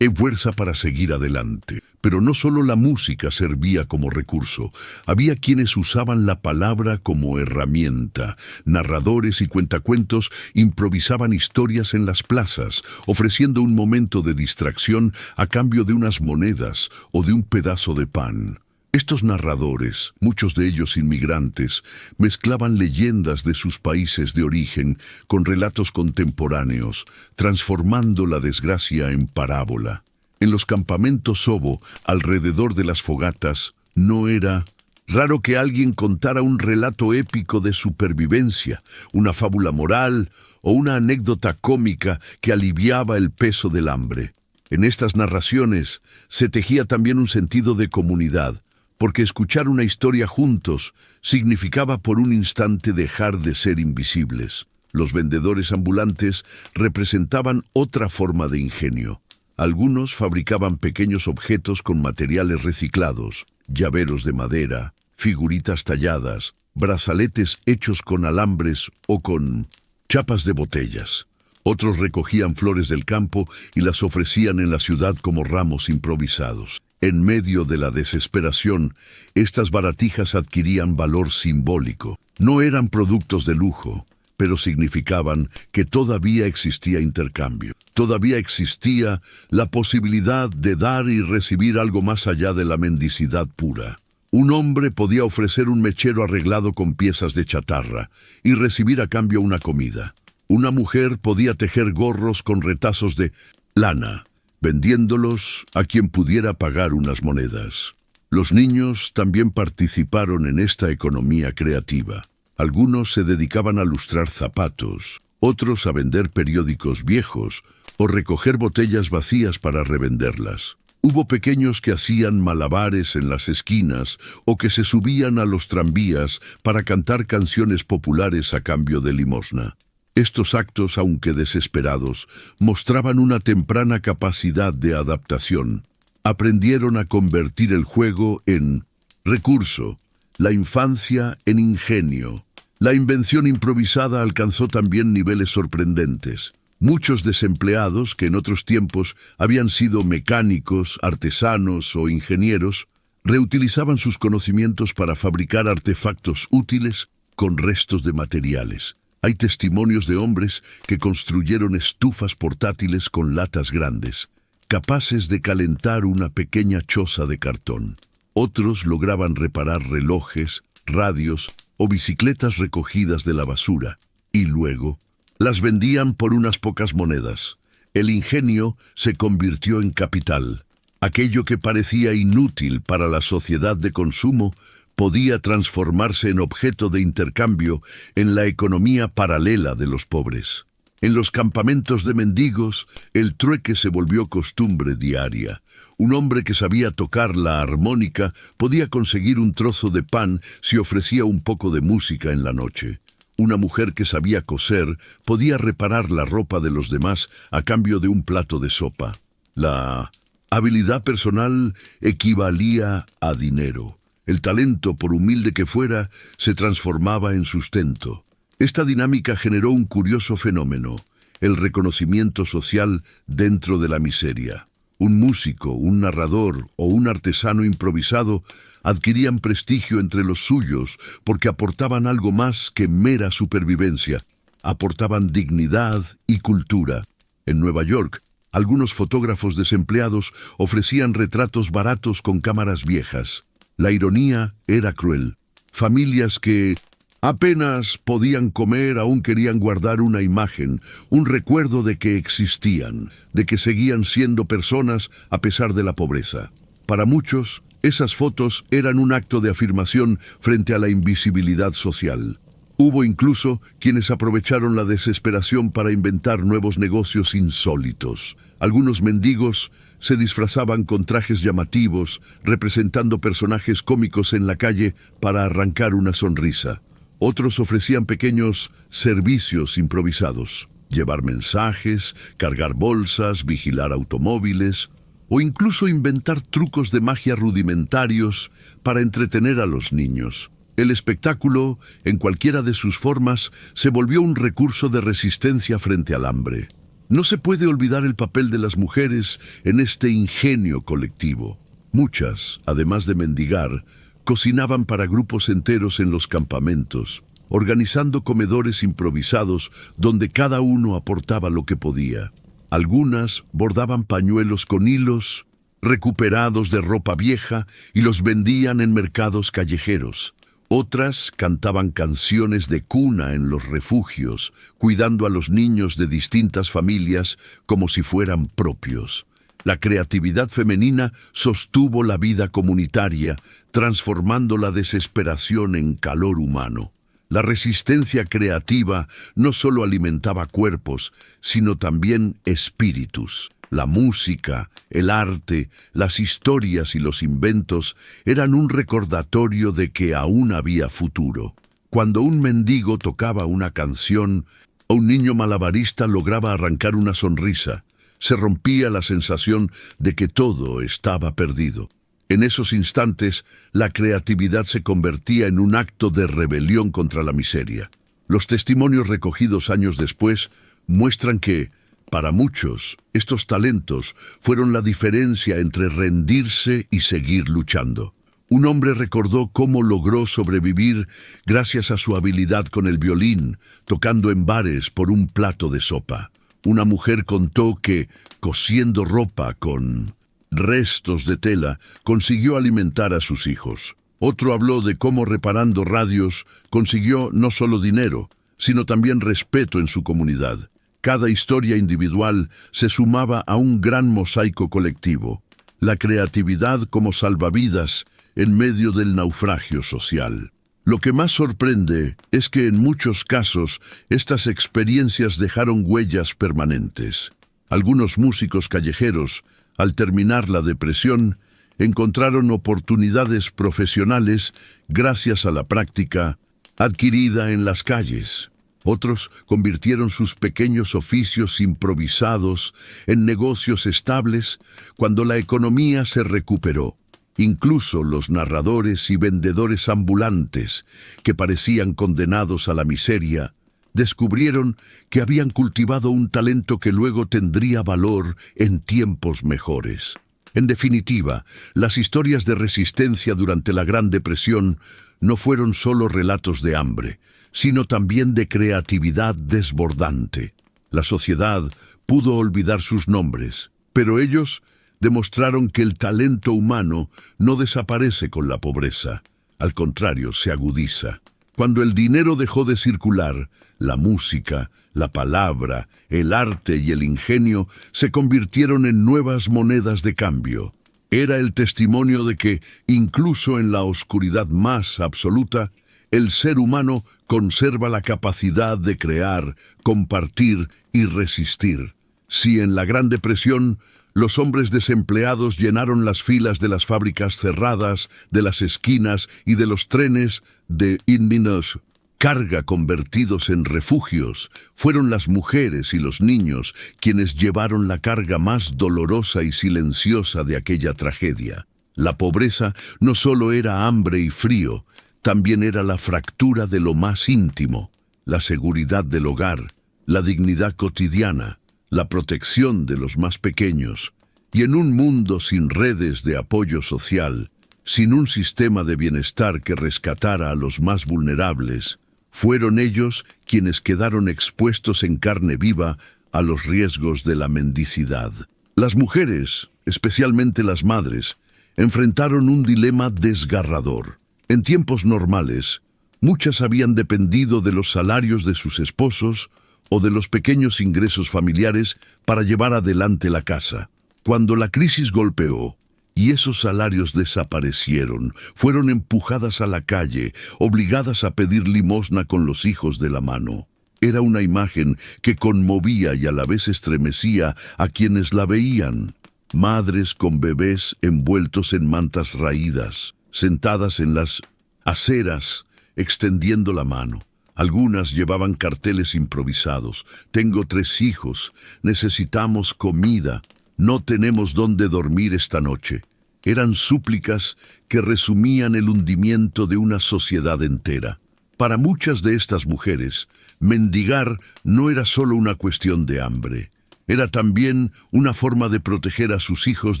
fuerza para seguir adelante. Pero no solo la música servía como recurso, había quienes usaban la palabra como herramienta. Narradores y cuentacuentos improvisaban historias en las plazas, ofreciendo un momento de distracción a cambio de unas monedas o de un pedazo de pan. Estos narradores, muchos de ellos inmigrantes, mezclaban leyendas de sus países de origen con relatos contemporáneos, transformando la desgracia en parábola. En los campamentos Sobo, alrededor de las fogatas, no era raro que alguien contara un relato épico de supervivencia, una fábula moral o una anécdota cómica que aliviaba el peso del hambre. En estas narraciones se tejía también un sentido de comunidad, porque escuchar una historia juntos significaba por un instante dejar de ser invisibles. Los vendedores ambulantes representaban otra forma de ingenio. Algunos fabricaban pequeños objetos con materiales reciclados, llaveros de madera, figuritas talladas, brazaletes hechos con alambres o con chapas de botellas. Otros recogían flores del campo y las ofrecían en la ciudad como ramos improvisados. En medio de la desesperación, estas baratijas adquirían valor simbólico. No eran productos de lujo, pero significaban que todavía existía intercambio. Todavía existía la posibilidad de dar y recibir algo más allá de la mendicidad pura. Un hombre podía ofrecer un mechero arreglado con piezas de chatarra y recibir a cambio una comida. Una mujer podía tejer gorros con retazos de lana, vendiéndolos a quien pudiera pagar unas monedas. Los niños también participaron en esta economía creativa. Algunos se dedicaban a lustrar zapatos, otros a vender periódicos viejos o recoger botellas vacías para revenderlas. Hubo pequeños que hacían malabares en las esquinas o que se subían a los tranvías para cantar canciones populares a cambio de limosna. Estos actos, aunque desesperados, mostraban una temprana capacidad de adaptación. Aprendieron a convertir el juego en recurso, la infancia en ingenio. La invención improvisada alcanzó también niveles sorprendentes. Muchos desempleados, que en otros tiempos habían sido mecánicos, artesanos o ingenieros, reutilizaban sus conocimientos para fabricar artefactos útiles con restos de materiales. Hay testimonios de hombres que construyeron estufas portátiles con latas grandes, capaces de calentar una pequeña choza de cartón. Otros lograban reparar relojes, radios o bicicletas recogidas de la basura, y luego las vendían por unas pocas monedas. El ingenio se convirtió en capital. Aquello que parecía inútil para la sociedad de consumo podía transformarse en objeto de intercambio en la economía paralela de los pobres. En los campamentos de mendigos, el trueque se volvió costumbre diaria. Un hombre que sabía tocar la armónica podía conseguir un trozo de pan si ofrecía un poco de música en la noche. Una mujer que sabía coser podía reparar la ropa de los demás a cambio de un plato de sopa. La habilidad personal equivalía a dinero. El talento, por humilde que fuera, se transformaba en sustento. Esta dinámica generó un curioso fenómeno, el reconocimiento social dentro de la miseria. Un músico, un narrador o un artesano improvisado adquirían prestigio entre los suyos porque aportaban algo más que mera supervivencia. Aportaban dignidad y cultura. En Nueva York, algunos fotógrafos desempleados ofrecían retratos baratos con cámaras viejas. La ironía era cruel. Familias que Apenas podían comer, aún querían guardar una imagen, un recuerdo de que existían, de que seguían siendo personas a pesar de la pobreza. Para muchos, esas fotos eran un acto de afirmación frente a la invisibilidad social. Hubo incluso quienes aprovecharon la desesperación para inventar nuevos negocios insólitos. Algunos mendigos se disfrazaban con trajes llamativos, representando personajes cómicos en la calle para arrancar una sonrisa. Otros ofrecían pequeños servicios improvisados: llevar mensajes, cargar bolsas, vigilar automóviles, o incluso inventar trucos de magia rudimentarios para entretener a los niños. El espectáculo, en cualquiera de sus formas, se volvió un recurso de resistencia frente al hambre. No se puede olvidar el papel de las mujeres en este ingenio colectivo. Muchas, además de mendigar, cocinaban para grupos enteros en los campamentos, organizando comedores improvisados donde cada uno aportaba lo que podía. Algunas bordaban pañuelos con hilos recuperados de ropa vieja y los vendían en mercados callejeros. Otras cantaban canciones de cuna en los refugios, cuidando a los niños de distintas familias como si fueran propios. La creatividad femenina sostuvo la vida comunitaria, transformando la desesperación en calor humano. La resistencia creativa no solo alimentaba cuerpos, sino también espíritus. La música, el arte, las historias y los inventos eran un recordatorio de que aún había futuro. Cuando un mendigo tocaba una canción, o un niño malabarista lograba arrancar una sonrisa, se rompía la sensación de que todo estaba perdido. En esos instantes, la creatividad se convertía en un acto de rebelión contra la miseria. Los testimonios recogidos años después muestran que, para muchos, estos talentos fueron la diferencia entre rendirse y seguir luchando. Un hombre recordó cómo logró sobrevivir gracias a su habilidad con el violín, tocando en bares por un plato de sopa. Una mujer contó que, cosiendo ropa con restos de tela, consiguió alimentar a sus hijos. Otro habló de cómo reparando radios consiguió no solo dinero, sino también respeto en su comunidad. Cada historia individual se sumaba a un gran mosaico colectivo. La creatividad como salvavidas en medio del naufragio social. Lo que más sorprende es que en muchos casos estas experiencias dejaron huellas permanentes. Algunos músicos callejeros, al terminar la depresión, encontraron oportunidades profesionales gracias a la práctica adquirida en las calles. Otros convirtieron sus pequeños oficios improvisados en negocios estables cuando la economía se recuperó. Incluso los narradores y vendedores ambulantes, que parecían condenados a la miseria, descubrieron que habían cultivado un talento que luego tendría valor en tiempos mejores. En definitiva, las historias de resistencia durante la Gran Depresión no fueron solo relatos de hambre, sino también de creatividad desbordante. La sociedad pudo olvidar sus nombres, pero ellos demostraron que el talento humano no desaparece con la pobreza. Al contrario, se agudiza. Cuando el dinero dejó de circular, la música, la palabra, el arte y el ingenio se convirtieron en nuevas monedas de cambio. Era el testimonio de que, incluso en la oscuridad más absoluta, el ser humano conserva la capacidad de crear, compartir y resistir. Si en la Gran Depresión los hombres desempleados llenaron las filas de las fábricas cerradas, de las esquinas y de los trenes de inminos carga convertidos en refugios, fueron las mujeres y los niños quienes llevaron la carga más dolorosa y silenciosa de aquella tragedia. La pobreza no solo era hambre y frío, también era la fractura de lo más íntimo, la seguridad del hogar, la dignidad cotidiana, la protección de los más pequeños. Y en un mundo sin redes de apoyo social, sin un sistema de bienestar que rescatara a los más vulnerables, fueron ellos quienes quedaron expuestos en carne viva a los riesgos de la mendicidad. Las mujeres, especialmente las madres, enfrentaron un dilema desgarrador. En tiempos normales, Muchas habían dependido de los salarios de sus esposos o de los pequeños ingresos familiares para llevar adelante la casa. Cuando la crisis golpeó y esos salarios desaparecieron, fueron empujadas a la calle, obligadas a pedir limosna con los hijos de la mano. Era una imagen que conmovía y a la vez estremecía a quienes la veían. Madres con bebés envueltos en mantas raídas, sentadas en las aceras, extendiendo la mano. Algunas llevaban carteles improvisados. Tengo 3 hijos, necesitamos comida, no tenemos dónde dormir esta noche. Eran súplicas que resumían el hundimiento de una sociedad entera. Para muchas de estas mujeres, mendigar no era solo una cuestión de hambre. Era también una forma de proteger a sus hijos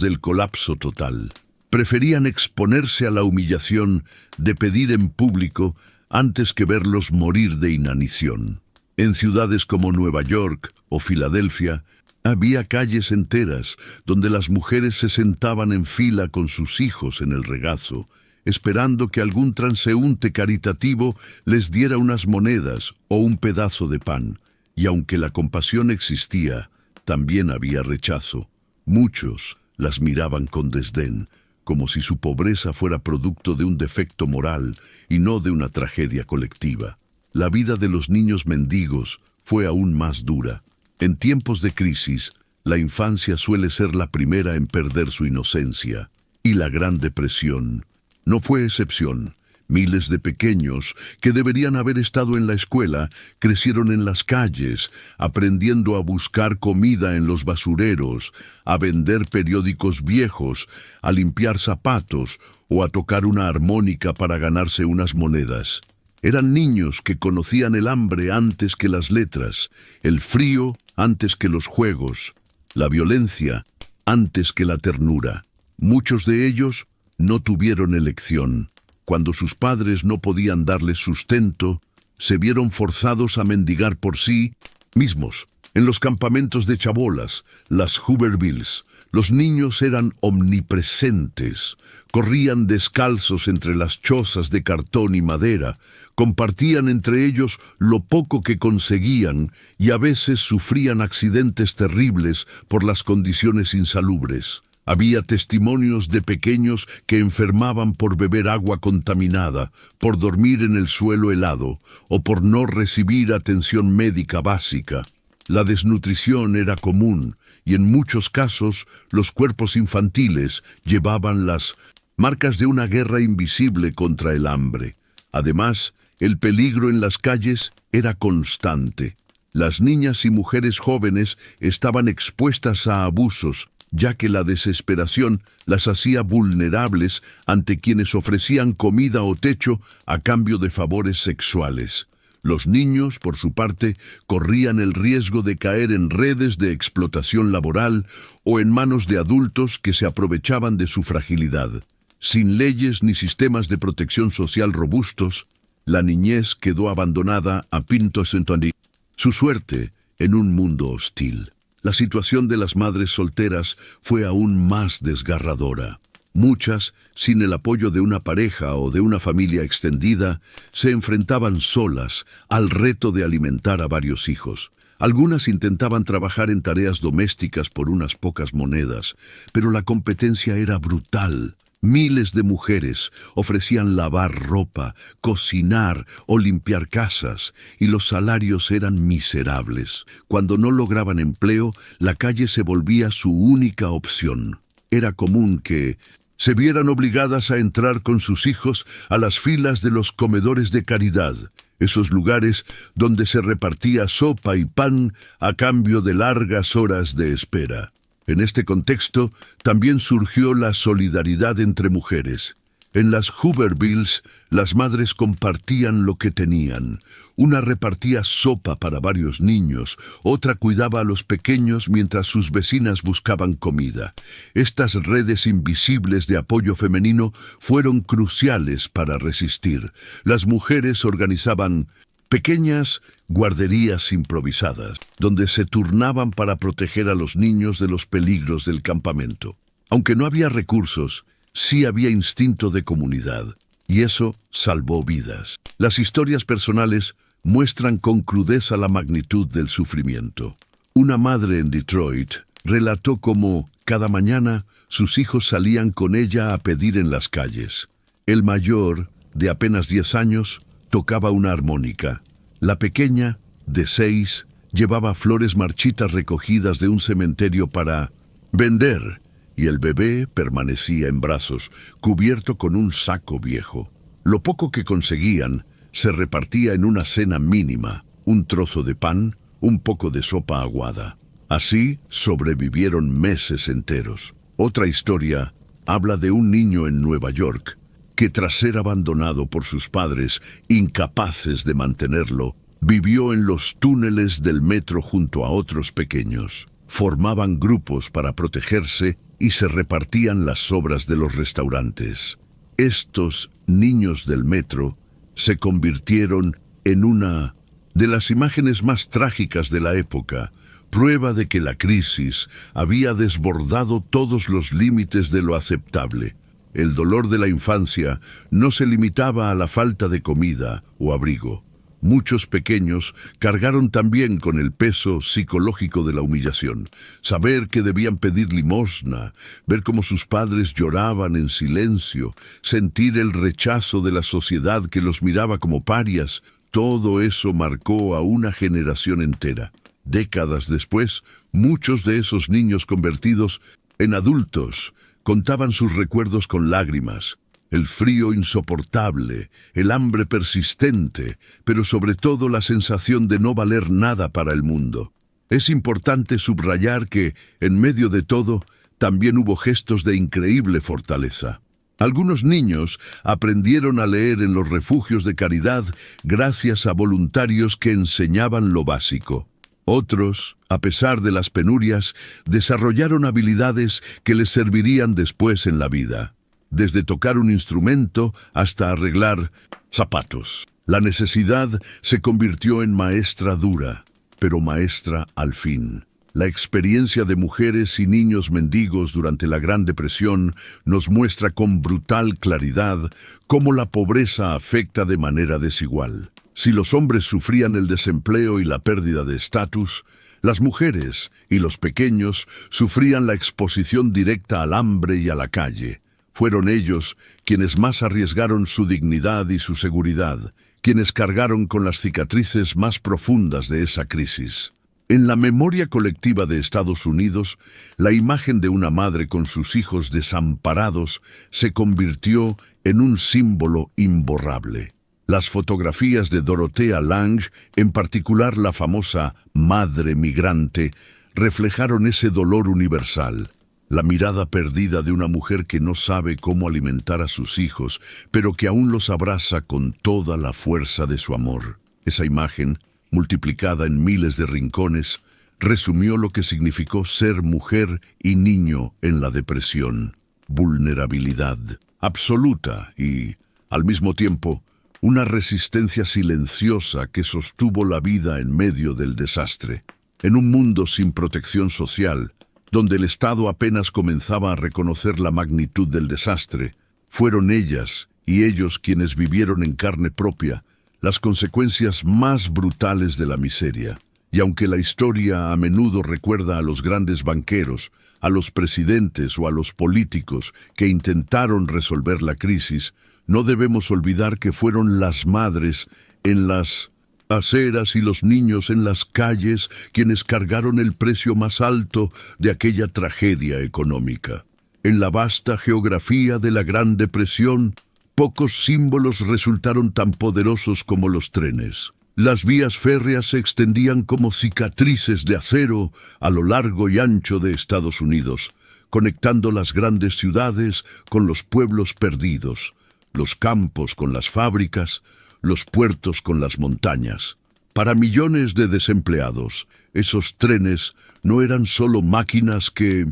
del colapso total. Preferían exponerse a la humillación de pedir en público antes que verlos morir de inanición. En ciudades como Nueva York o Filadelfia, había calles enteras donde las mujeres se sentaban en fila con sus hijos en el regazo, esperando que algún transeúnte caritativo les diera unas monedas o un pedazo de pan. Y aunque la compasión existía, también había rechazo. Muchos las miraban con desdén, como si su pobreza fuera producto de un defecto moral y no de una tragedia colectiva. La vida de los niños mendigos fue aún más dura. En tiempos de crisis, la infancia suele ser la primera en perder su inocencia, y la Gran Depresión no fue excepción. Miles de pequeños que deberían haber estado en la escuela crecieron en las calles, aprendiendo a buscar comida en los basureros, a vender periódicos viejos, a limpiar zapatos o a tocar una armónica para ganarse unas monedas. Eran niños que conocían el hambre antes que las letras, el frío antes que los juegos, la violencia antes que la ternura. Muchos de ellos no tuvieron elección. Cuando sus padres no podían darles sustento, se vieron forzados a mendigar por sí mismos. En los campamentos de chabolas, las Hoovervilles, los niños eran omnipresentes, corrían descalzos entre las chozas de cartón y madera, compartían entre ellos lo poco que conseguían y a veces sufrían accidentes terribles por las condiciones insalubres. Había testimonios de pequeños que enfermaban por beber agua contaminada, por dormir en el suelo helado o por no recibir atención médica básica. La desnutrición era común y en muchos casos los cuerpos infantiles llevaban las marcas de una guerra invisible contra el hambre. Además, el peligro en las calles era constante. Las niñas y mujeres jóvenes estaban expuestas a abusos, ya que la desesperación las hacía vulnerables ante quienes ofrecían comida o techo a cambio de favores sexuales. Los niños, por su parte, corrían el riesgo de caer en redes de explotación laboral o en manos de adultos que se aprovechaban de su fragilidad. Sin leyes ni sistemas de protección social robustos, la niñez quedó abandonada a pinto sentandí. Su suerte en un mundo hostil. La situación de las madres solteras fue aún más desgarradora. Muchas, sin el apoyo de una pareja o de una familia extendida, se enfrentaban solas al reto de alimentar a varios hijos. Algunas intentaban trabajar en tareas domésticas por unas pocas monedas, pero la competencia era brutal. Miles de mujeres ofrecían lavar ropa, cocinar o limpiar casas, y los salarios eran miserables. Cuando no lograban empleo, la calle se volvía su única opción. Era común que se vieran obligadas a entrar con sus hijos a las filas de los comedores de caridad, esos lugares donde se repartía sopa y pan a cambio de largas horas de espera. En este contexto, también surgió la solidaridad entre mujeres. En las Hoovervilles, las madres compartían lo que tenían. Una repartía sopa para varios niños, otra cuidaba a los pequeños mientras sus vecinas buscaban comida. Estas redes invisibles de apoyo femenino fueron cruciales para resistir. Las mujeres organizaban pequeñas guarderías improvisadas, donde se turnaban para proteger a los niños de los peligros del campamento. Aunque no había recursos, sí había instinto de comunidad. y eso salvó vidas. Las historias personales muestran con crudeza la magnitud del sufrimiento. Una madre en Detroit relató cómo, cada mañana, sus hijos salían con ella a pedir en las calles. El mayor, de apenas 10 años, tocaba una armónica. La pequeña, de 6, llevaba flores marchitas recogidas de un cementerio para vender, y el bebé permanecía en brazos, cubierto con un saco viejo. Lo poco que conseguían se repartía en una cena mínima, un trozo de pan, un poco de sopa aguada. Así sobrevivieron meses enteros. Otra historia habla de un niño en Nueva York que, tras ser abandonado por sus padres, incapaces de mantenerlo, vivió en los túneles del metro junto a otros pequeños. Formaban grupos para protegerse y se repartían las sobras de los restaurantes. Estos niños del metro se convirtieron en una de las imágenes más trágicas de la época, prueba de que la crisis había desbordado todos los límites de lo aceptable. El dolor de la infancia no se limitaba a la falta de comida o abrigo. Muchos pequeños cargaron también con el peso psicológico de la humillación. Saber que debían pedir limosna, ver cómo sus padres lloraban en silencio, sentir el rechazo de la sociedad que los miraba como parias, todo eso marcó a una generación entera. Décadas después, muchos de esos niños convertidos en adultos contaban sus recuerdos con lágrimas. El frío insoportable, el hambre persistente, pero sobre todo la sensación de no valer nada para el mundo. Es importante subrayar que, en medio de todo, también hubo gestos de increíble fortaleza. Algunos niños aprendieron a leer en los refugios de caridad gracias a voluntarios que enseñaban lo básico. Otros, a pesar de las penurias, desarrollaron habilidades que les servirían después en la vida. Desde tocar un instrumento hasta arreglar zapatos. La necesidad se convirtió en maestra dura, pero maestra al fin. La experiencia de mujeres y niños mendigos durante la Gran Depresión nos muestra con brutal claridad cómo la pobreza afecta de manera desigual. Si los hombres sufrían el desempleo y la pérdida de estatus, las mujeres y los pequeños sufrían la exposición directa al hambre y a la calle. Fueron ellos quienes más arriesgaron su dignidad y su seguridad, quienes cargaron con las cicatrices más profundas de esa crisis. En la memoria colectiva de Estados Unidos, la imagen de una madre con sus hijos desamparados se convirtió en un símbolo imborrable. Las fotografías de Dorothea Lange, en particular la famosa Madre Migrante, reflejaron ese dolor universal. La mirada perdida de una mujer que no sabe cómo alimentar a sus hijos, pero que aún los abraza con toda la fuerza de su amor. Esa imagen, multiplicada en miles de rincones, resumió lo que significó ser mujer y niño en la depresión. Vulnerabilidad absoluta y, al mismo tiempo, una resistencia silenciosa que sostuvo la vida en medio del desastre. En un mundo sin protección social, donde el Estado apenas comenzaba a reconocer la magnitud del desastre, fueron ellas y ellos quienes vivieron en carne propia las consecuencias más brutales de la miseria. Y aunque la historia a menudo recuerda a los grandes banqueros, a los presidentes o a los políticos que intentaron resolver la crisis, no debemos olvidar que fueron las madres en las aceras y los niños en las calles quienes cargaron el precio más alto de aquella tragedia económica. En la vasta geografía de la Gran Depresión, pocos símbolos resultaron tan poderosos como los trenes. Las vías férreas se extendían como cicatrices de acero a lo largo y ancho de Estados Unidos, conectando las grandes ciudades con los pueblos perdidos, los campos con las fábricas, los puertos con las montañas. Para millones de desempleados, esos trenes no eran solo máquinas que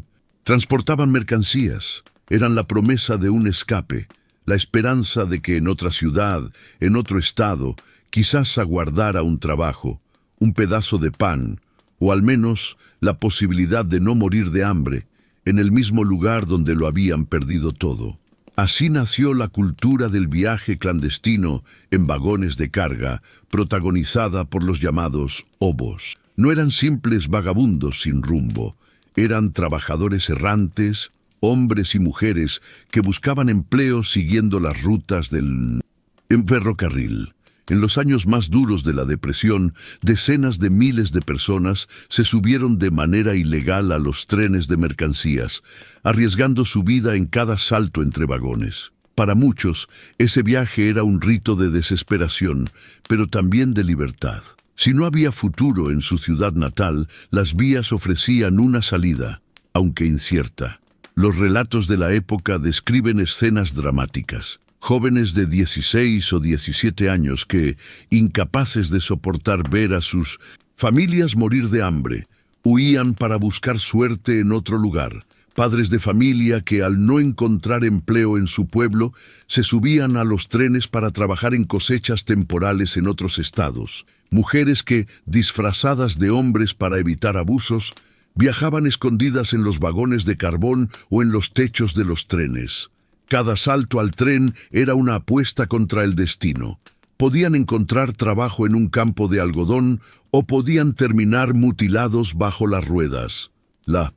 transportaban mercancías, eran la promesa de un escape, la esperanza de que en otra ciudad, en otro estado, quizás aguardara un trabajo, un pedazo de pan, o al menos la posibilidad de no morir de hambre en el mismo lugar donde lo habían perdido todo. Así nació la cultura del viaje clandestino en vagones de carga, protagonizada por los llamados obos. No eran simples vagabundos sin rumbo, eran trabajadores errantes, hombres y mujeres que buscaban empleo siguiendo las rutas del ferrocarril. En los años más duros de la depresión, decenas de miles de personas se subieron de manera ilegal a los trenes de mercancías, arriesgando su vida en cada salto entre vagones. Para muchos, ese viaje era un rito de desesperación, pero también de libertad. Si no había futuro en su ciudad natal, las vías ofrecían una salida, aunque incierta. Los relatos de la época describen escenas dramáticas. Jóvenes de 16 o 17 años que, incapaces de soportar ver a sus familias morir de hambre, huían para buscar suerte en otro lugar. Padres de familia que, al no encontrar empleo en su pueblo, se subían a los trenes para trabajar en cosechas temporales en otros estados. Mujeres que, disfrazadas de hombres para evitar abusos, viajaban escondidas en los vagones de carbón o en los techos de los trenes. Cada salto al tren era una apuesta contra el destino. Podían encontrar trabajo en un campo de algodón o podían terminar mutilados bajo las ruedas. La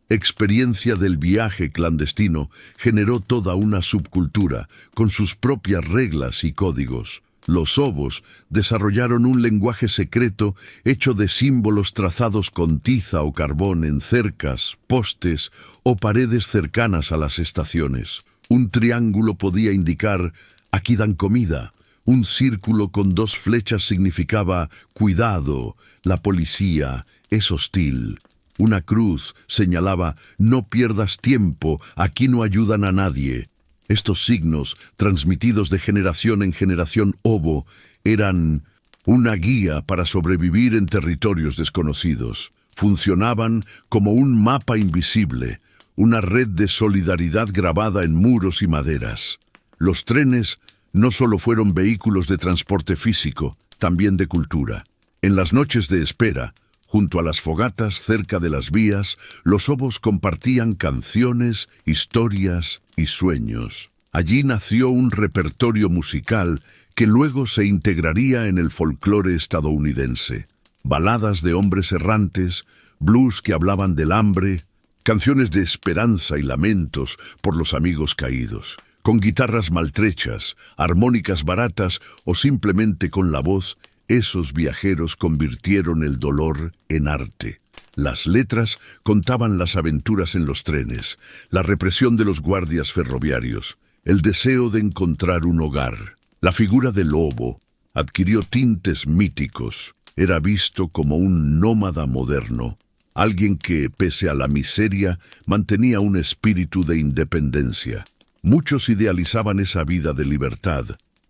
experiencia del viaje clandestino generó toda una subcultura con sus propias reglas y códigos. Los obos desarrollaron un lenguaje secreto hecho de símbolos trazados con tiza o carbón en cercas, postes o paredes cercanas a las estaciones. Un triángulo podía indicar «aquí dan comida». Un círculo con 2 flechas significaba «cuidado, la policía es hostil». Una cruz señalaba «no pierdas tiempo, aquí no ayudan a nadie». Estos signos, transmitidos de generación en generación obo, eran una guía para sobrevivir en territorios desconocidos. Funcionaban como un mapa invisible, una red de solidaridad grabada en muros y maderas. Los trenes no solo fueron vehículos de transporte físico, también de cultura. En las noches de espera, junto a las fogatas cerca de las vías, los obos compartían canciones, historias y sueños. Allí nació un repertorio musical que luego se integraría en el folclore estadounidense. Baladas de hombres errantes, blues que hablaban del hambre, canciones de esperanza y lamentos por los amigos caídos. Con guitarras maltrechas, armónicas baratas o simplemente con la voz, esos viajeros convirtieron el dolor en arte. Las letras contaban las aventuras en los trenes, la represión de los guardias ferroviarios, el deseo de encontrar un hogar. La figura del lobo adquirió tintes míticos. Era visto como un nómada moderno, alguien que, pese a la miseria, mantenía un espíritu de independencia. Muchos idealizaban esa vida de libertad,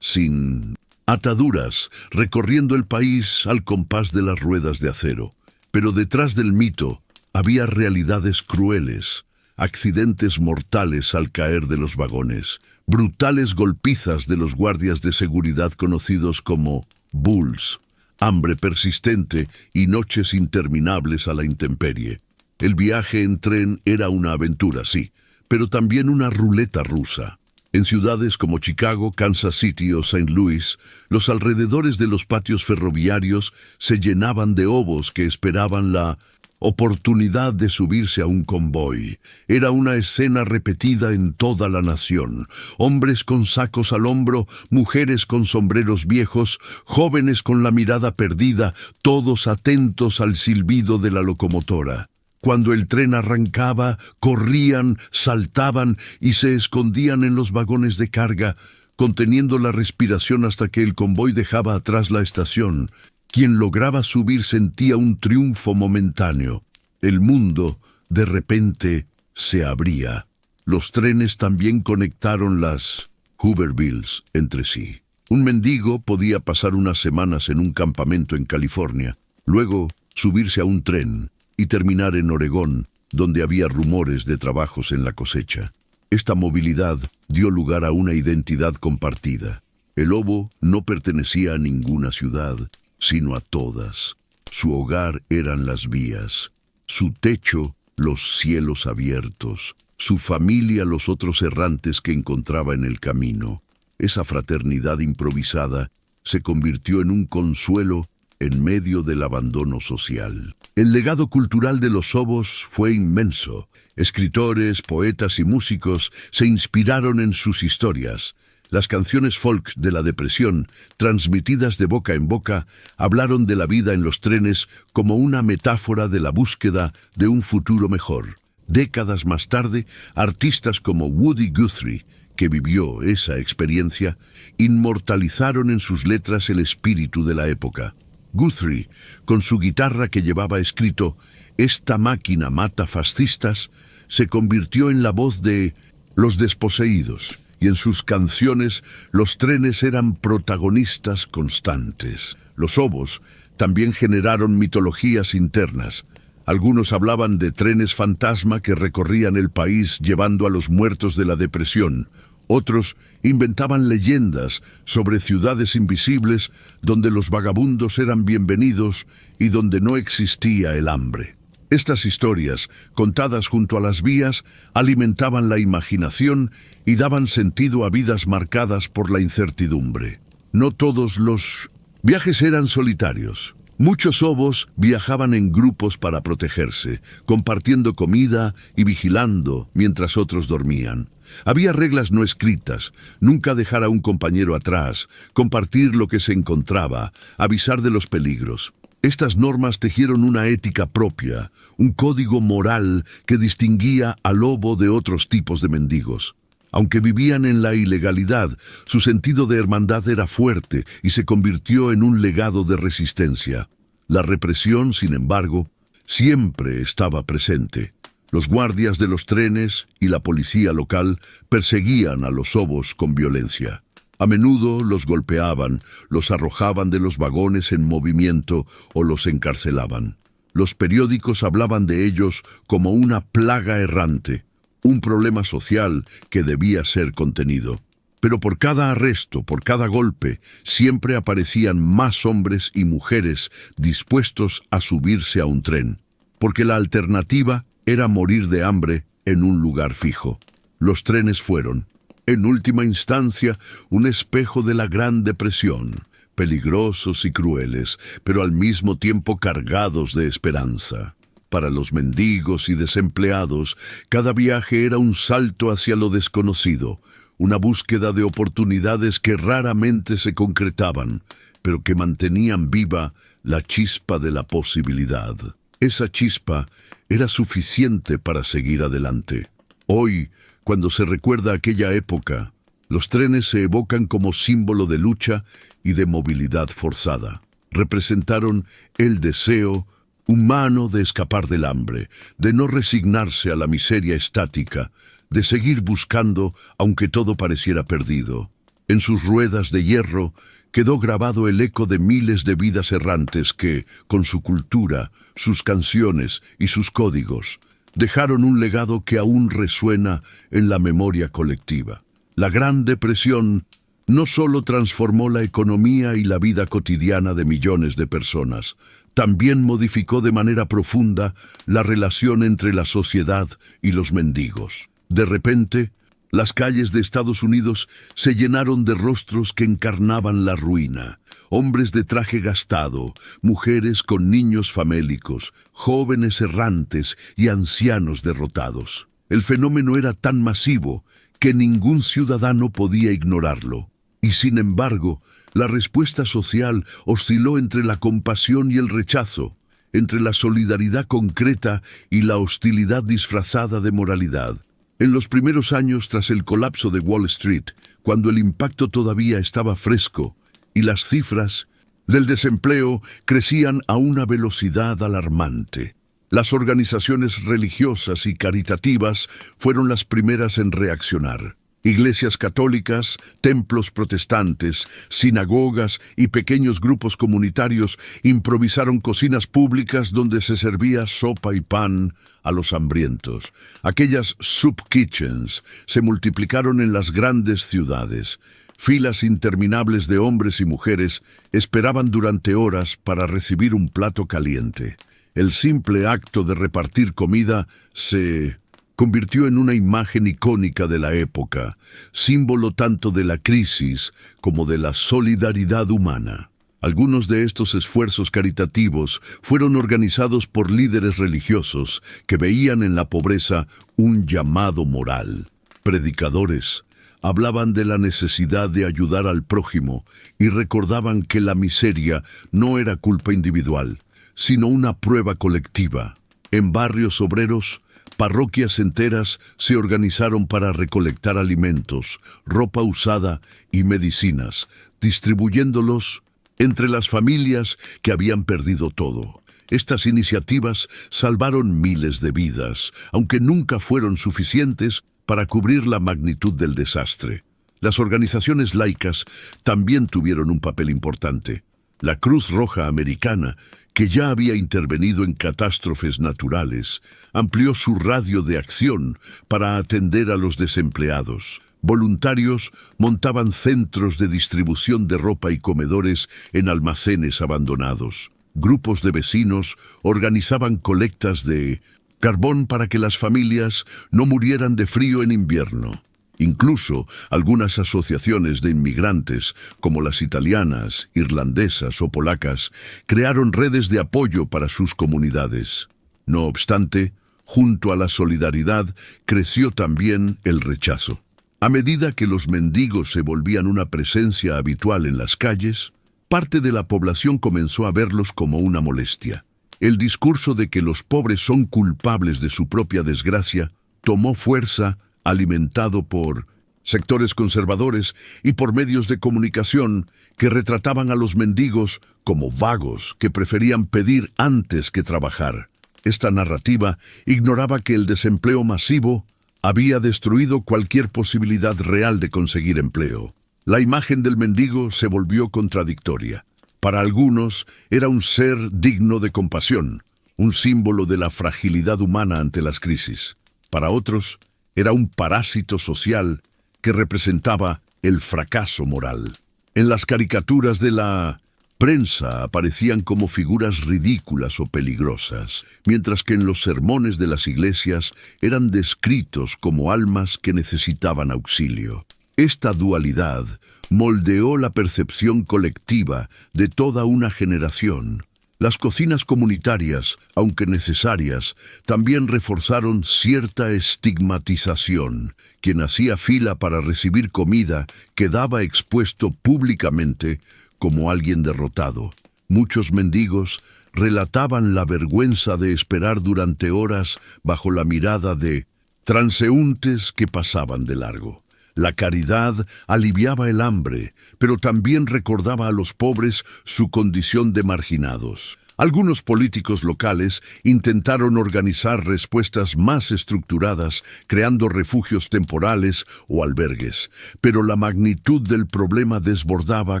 sin ataduras, recorriendo el país al compás de las ruedas de acero. Pero detrás del mito había realidades crueles, accidentes mortales al caer de los vagones, brutales golpizas de los guardias de seguridad conocidos como bulls, hambre persistente y noches interminables a la intemperie. El viaje en tren era una aventura, sí, pero también una ruleta rusa. En ciudades como Chicago, Kansas City o St. Louis, los alrededores de los patios ferroviarios se llenaban de obos que esperaban la oportunidad de subirse a un convoy. Era una escena repetida en toda la nación. Hombres con sacos al hombro, mujeres con sombreros viejos, jóvenes con la mirada perdida, todos atentos al silbido de la locomotora. Cuando el tren arrancaba, corrían, saltaban y se escondían en los vagones de carga, conteniendo la respiración hasta que el convoy dejaba atrás la estación. Quien lograba subir sentía un triunfo momentáneo. El mundo, de repente, se abría. Los trenes también conectaron las Hoovervilles entre sí. Un mendigo podía pasar unas semanas en un campamento en California, luego subirse a un tren y terminar en Oregón, donde había rumores de trabajos en la cosecha. Esta movilidad dio lugar a una identidad compartida. El lobo no pertenecía a ninguna ciudad, sino a todas. Su hogar eran las vías. Su techo, los cielos abiertos, su familia, los otros errantes que encontraba en el camino. Esa fraternidad improvisada se convirtió en un consuelo en medio del abandono social. El legado cultural de los Sobos fue inmenso. Escritores, poetas y músicos se inspiraron en sus historias. Las canciones folk de la depresión, transmitidas de boca en boca, hablaron de la vida en los trenes como una metáfora de la búsqueda de un futuro mejor. Décadas más tarde, artistas como Woody Guthrie, que vivió esa experiencia, inmortalizaron en sus letras el espíritu de la época. Guthrie, con su guitarra que llevaba escrito «Esta máquina mata fascistas», se convirtió en la voz de Los Desposeídos, y en sus canciones los trenes eran protagonistas constantes. Los Sobos también generaron mitologías internas. Algunos hablaban de trenes fantasma que recorrían el país llevando a los muertos de la depresión. Otros inventaban leyendas sobre ciudades invisibles donde los vagabundos eran bienvenidos y donde no existía el hambre. Estas historias, contadas junto a las vías, alimentaban la imaginación y daban sentido a vidas marcadas por la incertidumbre. No todos los viajes eran solitarios. Muchos Sobos viajaban en grupos para protegerse, compartiendo comida y vigilando mientras otros dormían. Había reglas no escritas: nunca dejar a un compañero atrás, compartir lo que se encontraba, avisar de los peligros. Estas normas tejieron una ética propia, un código moral que distinguía al lobo de otros tipos de mendigos. Aunque vivían en la ilegalidad, su sentido de hermandad era fuerte y se convirtió en un legado de resistencia. La represión, sin embargo, siempre estaba presente. Los guardias de los trenes y la policía local perseguían a los Sobos con violencia. A menudo los golpeaban, los arrojaban de los vagones en movimiento o los encarcelaban. Los periódicos hablaban de ellos como una plaga errante, un problema social que debía ser contenido. Pero por cada arresto, por cada golpe, siempre aparecían más hombres y mujeres dispuestos a subirse a un tren, porque la alternativa era morir de hambre en un lugar fijo. Los trenes fueron, en última instancia, un espejo de la Gran Depresión, peligrosos y crueles, pero al mismo tiempo cargados de esperanza. Para los mendigos y desempleados, cada viaje era un salto hacia lo desconocido, una búsqueda de oportunidades que raramente se concretaban, pero que mantenían viva la chispa de la posibilidad. Esa chispa era suficiente para seguir adelante. Hoy, cuando se recuerda aquella época, los trenes se evocan como símbolo de lucha y de movilidad forzada. Representaron el deseo humano de escapar del hambre, de no resignarse a la miseria estática, de seguir buscando aunque todo pareciera perdido. En sus ruedas de hierro quedó grabado el eco de miles de vidas errantes que, con su cultura, sus canciones y sus códigos, dejaron un legado que aún resuena en la memoria colectiva. La Gran Depresión no solo transformó la economía y la vida cotidiana de millones de personas, también modificó de manera profunda la relación entre la sociedad y los mendigos. De repente, las calles de Estados Unidos se llenaron de rostros que encarnaban la ruina. Hombres de traje gastado, mujeres con niños famélicos, jóvenes errantes y ancianos derrotados. El fenómeno era tan masivo que ningún ciudadano podía ignorarlo. Y sin embargo, la respuesta social osciló entre la compasión y el rechazo, entre la solidaridad concreta y la hostilidad disfrazada de moralidad. En los primeros años tras el colapso de Wall Street, cuando el impacto todavía estaba fresco y las cifras del desempleo crecían a una velocidad alarmante, las organizaciones religiosas y caritativas fueron las primeras en reaccionar. Iglesias católicas, templos protestantes, sinagogas y pequeños grupos comunitarios improvisaron cocinas públicas donde se servía sopa y pan a los hambrientos. Aquellas soup kitchens se multiplicaron en las grandes ciudades. Filas interminables de hombres y mujeres esperaban durante horas para recibir un plato caliente. El simple acto de repartir comida se convirtió en una imagen icónica de la época, símbolo tanto de la crisis como de la solidaridad humana. Algunos de estos esfuerzos caritativos fueron organizados por líderes religiosos que veían en la pobreza un llamado moral. Predicadores hablaban de la necesidad de ayudar al prójimo y recordaban que la miseria no era culpa individual, sino una prueba colectiva. En barrios obreros, parroquias enteras se organizaron para recolectar alimentos, ropa usada y medicinas, distribuyéndolos entre las familias que habían perdido todo. Estas iniciativas salvaron miles de vidas, aunque nunca fueron suficientes para cubrir la magnitud del desastre. Las organizaciones laicas también tuvieron un papel importante. La Cruz Roja Americana, que ya había intervenido en catástrofes naturales, amplió su radio de acción para atender a los desempleados. Voluntarios montaban centros de distribución de ropa y comedores en almacenes abandonados. Grupos de vecinos organizaban colectas de carbón para que las familias no murieran de frío en invierno. Incluso algunas asociaciones de inmigrantes, como las italianas, irlandesas o polacas, crearon redes de apoyo para sus comunidades. No obstante, junto a la solidaridad creció también el rechazo. A medida que los mendigos se volvían una presencia habitual en las calles, parte de la población comenzó a verlos como una molestia. El discurso de que los pobres son culpables de su propia desgracia tomó fuerza, alimentado por sectores conservadores y por medios de comunicación que retrataban a los mendigos como vagos que preferían pedir antes que trabajar. Esta narrativa ignoraba que el desempleo masivo había destruido cualquier posibilidad real de conseguir empleo. La imagen del mendigo se volvió contradictoria. Para algunos era un ser digno de compasión, un símbolo de la fragilidad humana ante las crisis. Para otros, era un parásito social que representaba el fracaso moral. En las caricaturas de la prensa aparecían como figuras ridículas o peligrosas, mientras que en los sermones de las iglesias eran descritos como almas que necesitaban auxilio. Esta dualidad moldeó la percepción colectiva de toda una generación. Las cocinas comunitarias, aunque necesarias, también reforzaron cierta estigmatización. Quien hacía fila para recibir comida quedaba expuesto públicamente como alguien derrotado. Muchos mendigos relataban la vergüenza de esperar durante horas bajo la mirada de transeúntes que pasaban de largo. La caridad aliviaba el hambre, pero también recordaba a los pobres su condición de marginados. Algunos políticos locales intentaron organizar respuestas más estructuradas, creando refugios temporales o albergues, pero la magnitud del problema desbordaba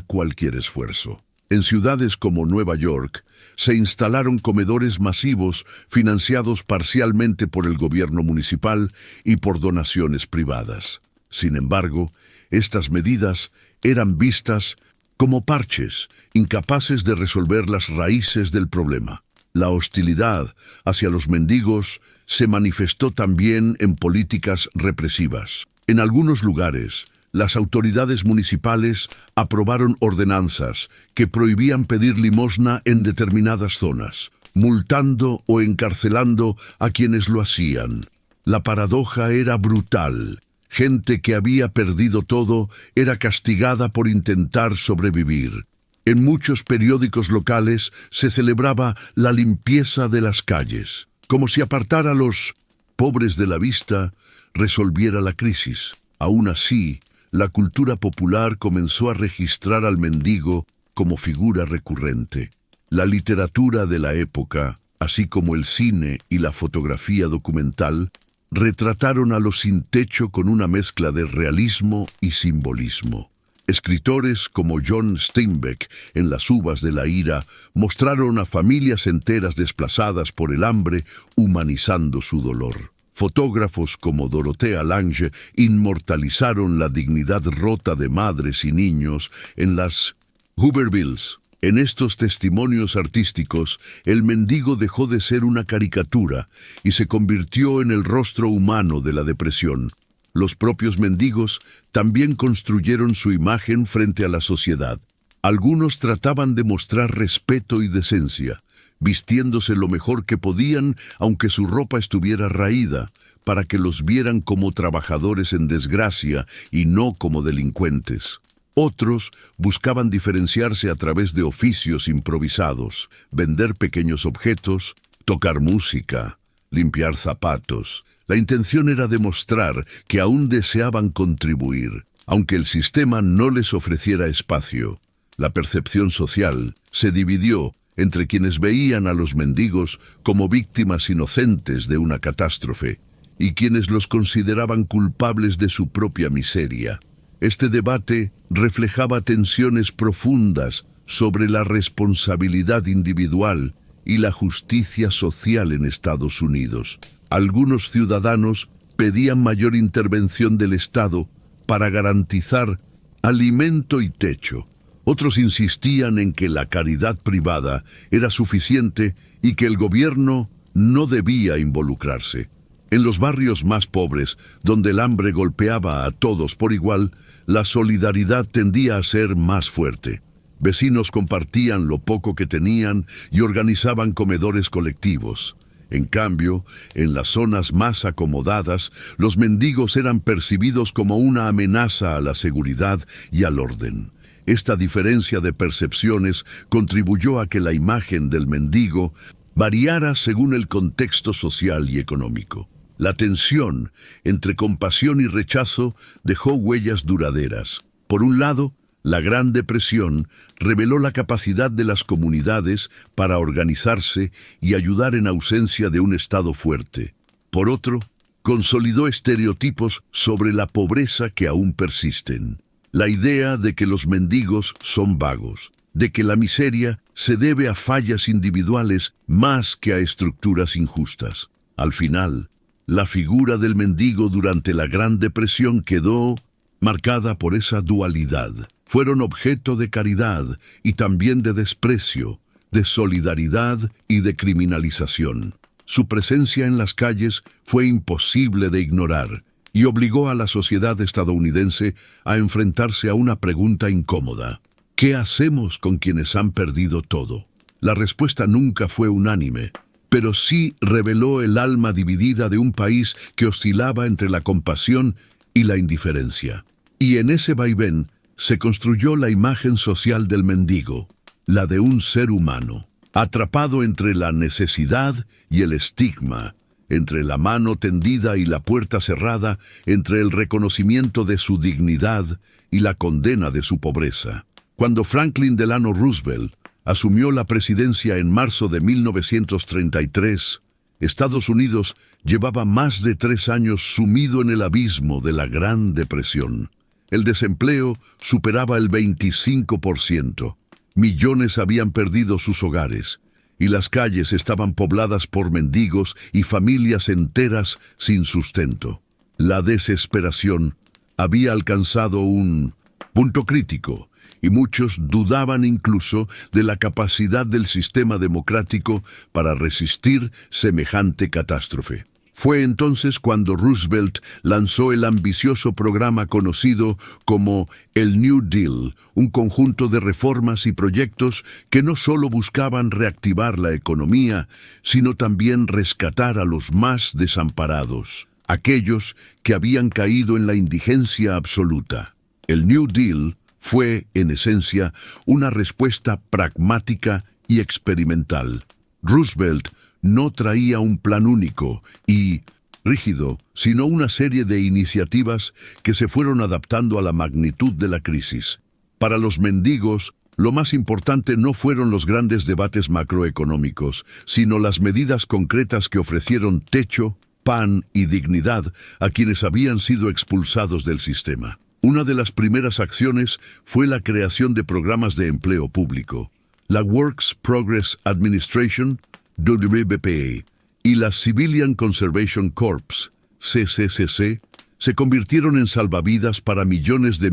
cualquier esfuerzo. En ciudades como Nueva York, se instalaron comedores masivos financiados parcialmente por el gobierno municipal y por donaciones privadas. Sin embargo, estas medidas eran vistas como parches, incapaces de resolver las raíces del problema. La hostilidad hacia los mendigos se manifestó también en políticas represivas. En algunos lugares, las autoridades municipales aprobaron ordenanzas que prohibían pedir limosna en determinadas zonas, multando o encarcelando a quienes lo hacían. La paradoja era brutal. Gente que había perdido todo era castigada por intentar sobrevivir. En muchos periódicos locales se celebraba la limpieza de las calles, como si apartar a los pobres de la vista resolviera la crisis. Aún así, la cultura popular comenzó a registrar al mendigo como figura recurrente. La literatura de la época, así como el cine y la fotografía documental, retrataron a los sin techo con una mezcla de realismo y simbolismo. Escritores como John Steinbeck en Las uvas de la ira mostraron a familias enteras desplazadas por el hambre, humanizando su dolor. Fotógrafos como Dorothea Lange inmortalizaron la dignidad rota de madres y niños en las Hoovervilles, En estos testimonios artísticos, el mendigo dejó de ser una caricatura y se convirtió en el rostro humano de la depresión. Los propios mendigos también construyeron su imagen frente a la sociedad. Algunos trataban de mostrar respeto y decencia, vistiéndose lo mejor que podían, aunque su ropa estuviera raída, para que los vieran como trabajadores en desgracia y no como delincuentes. Otros buscaban diferenciarse a través de oficios improvisados, vender pequeños objetos, tocar música, limpiar zapatos. La intención era demostrar que aún deseaban contribuir, aunque el sistema no les ofreciera espacio. La percepción social se dividió entre quienes veían a los mendigos como víctimas inocentes de una catástrofe y quienes los consideraban culpables de su propia miseria. Este debate reflejaba tensiones profundas sobre la responsabilidad individual y la justicia social en Estados Unidos. Algunos ciudadanos pedían mayor intervención del Estado para garantizar alimento y techo. Otros insistían en que la caridad privada era suficiente y que el gobierno no debía involucrarse. En los barrios más pobres, donde el hambre golpeaba a todos por igual, la solidaridad tendía a ser más fuerte. Vecinos compartían lo poco que tenían y organizaban comedores colectivos. En cambio, en las zonas más acomodadas, los mendigos eran percibidos como una amenaza a la seguridad y al orden. Esta diferencia de percepciones contribuyó a que la imagen del mendigo variara según el contexto social y económico. La tensión entre compasión y rechazo dejó huellas duraderas. Por un lado, la Gran Depresión reveló la capacidad de las comunidades para organizarse y ayudar en ausencia de un Estado fuerte. Por otro, consolidó estereotipos sobre la pobreza que aún persisten. La idea de que los mendigos son vagos, de que la miseria se debe a fallas individuales más que a estructuras injustas. Al final, la figura del mendigo durante la Gran Depresión quedó marcada por esa dualidad. Fueron objeto de caridad y también de desprecio, de solidaridad y de criminalización. Su presencia en las calles fue imposible de ignorar y obligó a la sociedad estadounidense a enfrentarse a una pregunta incómoda. ¿Qué hacemos con quienes han perdido todo? La respuesta nunca fue unánime, pero sí reveló el alma dividida de un país que oscilaba entre la compasión y la indiferencia. Y en ese vaivén se construyó la imagen social del mendigo, la de un ser humano, atrapado entre la necesidad y el estigma, entre la mano tendida y la puerta cerrada, entre el reconocimiento de su dignidad y la condena de su pobreza. Cuando Franklin Delano Roosevelt asumió la presidencia en marzo de 1933, Estados Unidos llevaba más de 3 años sumido en el abismo de la Gran Depresión. El desempleo superaba el 25%. Millones habían perdido sus hogares y las calles estaban pobladas por mendigos y familias enteras sin sustento. La desesperación había alcanzado un punto crítico y muchos dudaban incluso de la capacidad del sistema democrático para resistir semejante catástrofe. Fue entonces cuando Roosevelt lanzó el ambicioso programa conocido como el New Deal, un conjunto de reformas y proyectos que no solo buscaban reactivar la economía, sino también rescatar a los más desamparados, aquellos que habían caído en la indigencia absoluta. El New Deal fue, en esencia, una respuesta pragmática y experimental. Roosevelt no traía un plan único y rígido, sino una serie de iniciativas que se fueron adaptando a la magnitud de la crisis. Para los mendigos, lo más importante no fueron los grandes debates macroeconómicos, sino las medidas concretas que ofrecieron techo, pan y dignidad a quienes habían sido expulsados del sistema. Una de las primeras acciones fue la creación de programas de empleo público. La Works Progress Administration, WPA, y la Civilian Conservation Corps, CCCC, se convirtieron en salvavidas para millones de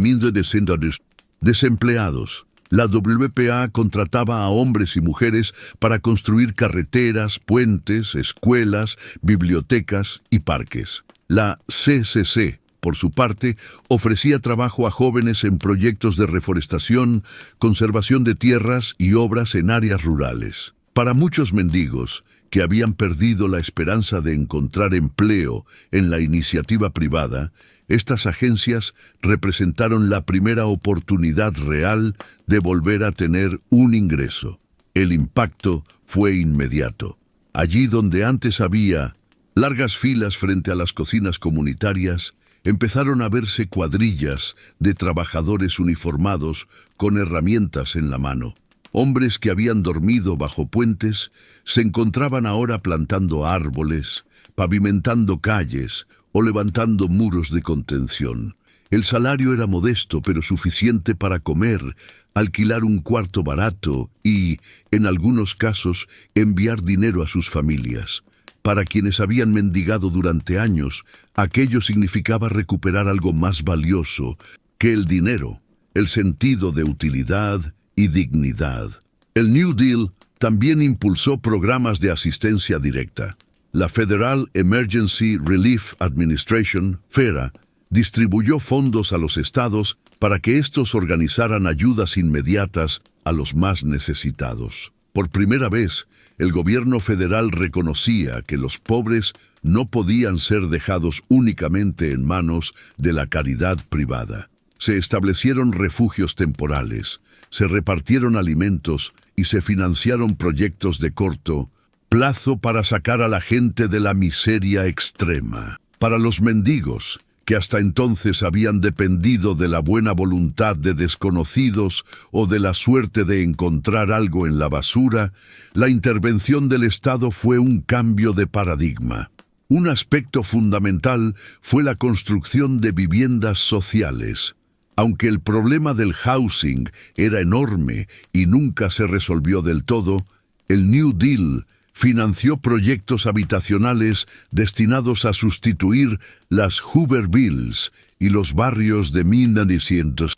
desempleados. La WPA contrataba a hombres y mujeres para construir carreteras, puentes, escuelas, bibliotecas y parques. La CCC, por su parte, ofrecía trabajo a jóvenes en proyectos de reforestación, conservación de tierras y obras en áreas rurales. Para muchos mendigos, que habían perdido la esperanza de encontrar empleo en la iniciativa privada, estas agencias representaron la primera oportunidad real de volver a tener un ingreso. El impacto fue inmediato. Allí donde antes había largas filas frente a las cocinas comunitarias, empezaron a verse cuadrillas de trabajadores uniformados con herramientas en la mano. Hombres que habían dormido bajo puentes se encontraban ahora plantando árboles, pavimentando calles o levantando muros de contención. El salario era modesto, pero suficiente para comer, alquilar un cuarto barato y, en algunos casos, enviar dinero a sus familias. Para quienes habían mendigado durante años, aquello significaba recuperar algo más valioso que el dinero, el sentido de utilidad y dignidad. El New Deal también impulsó programas de asistencia directa. La Federal Emergency Relief Administration, FERA, distribuyó fondos a los estados para que estos organizaran ayudas inmediatas a los más necesitados. Por primera vez, el gobierno federal reconocía que los pobres no podían ser dejados únicamente en manos de la caridad privada. Se establecieron refugios temporales, se repartieron alimentos y se financiaron proyectos de corto plazo para sacar a la gente de la miseria extrema. Para los mendigos, que hasta entonces habían dependido de la buena voluntad de desconocidos o de la suerte de encontrar algo en la basura, la intervención del Estado fue un cambio de paradigma. Un aspecto fundamental fue la construcción de viviendas sociales. Aunque el problema del housing era enorme y nunca se resolvió del todo, el New Deal financió proyectos habitacionales destinados a sustituir las Hoovervilles y los barrios de 1980.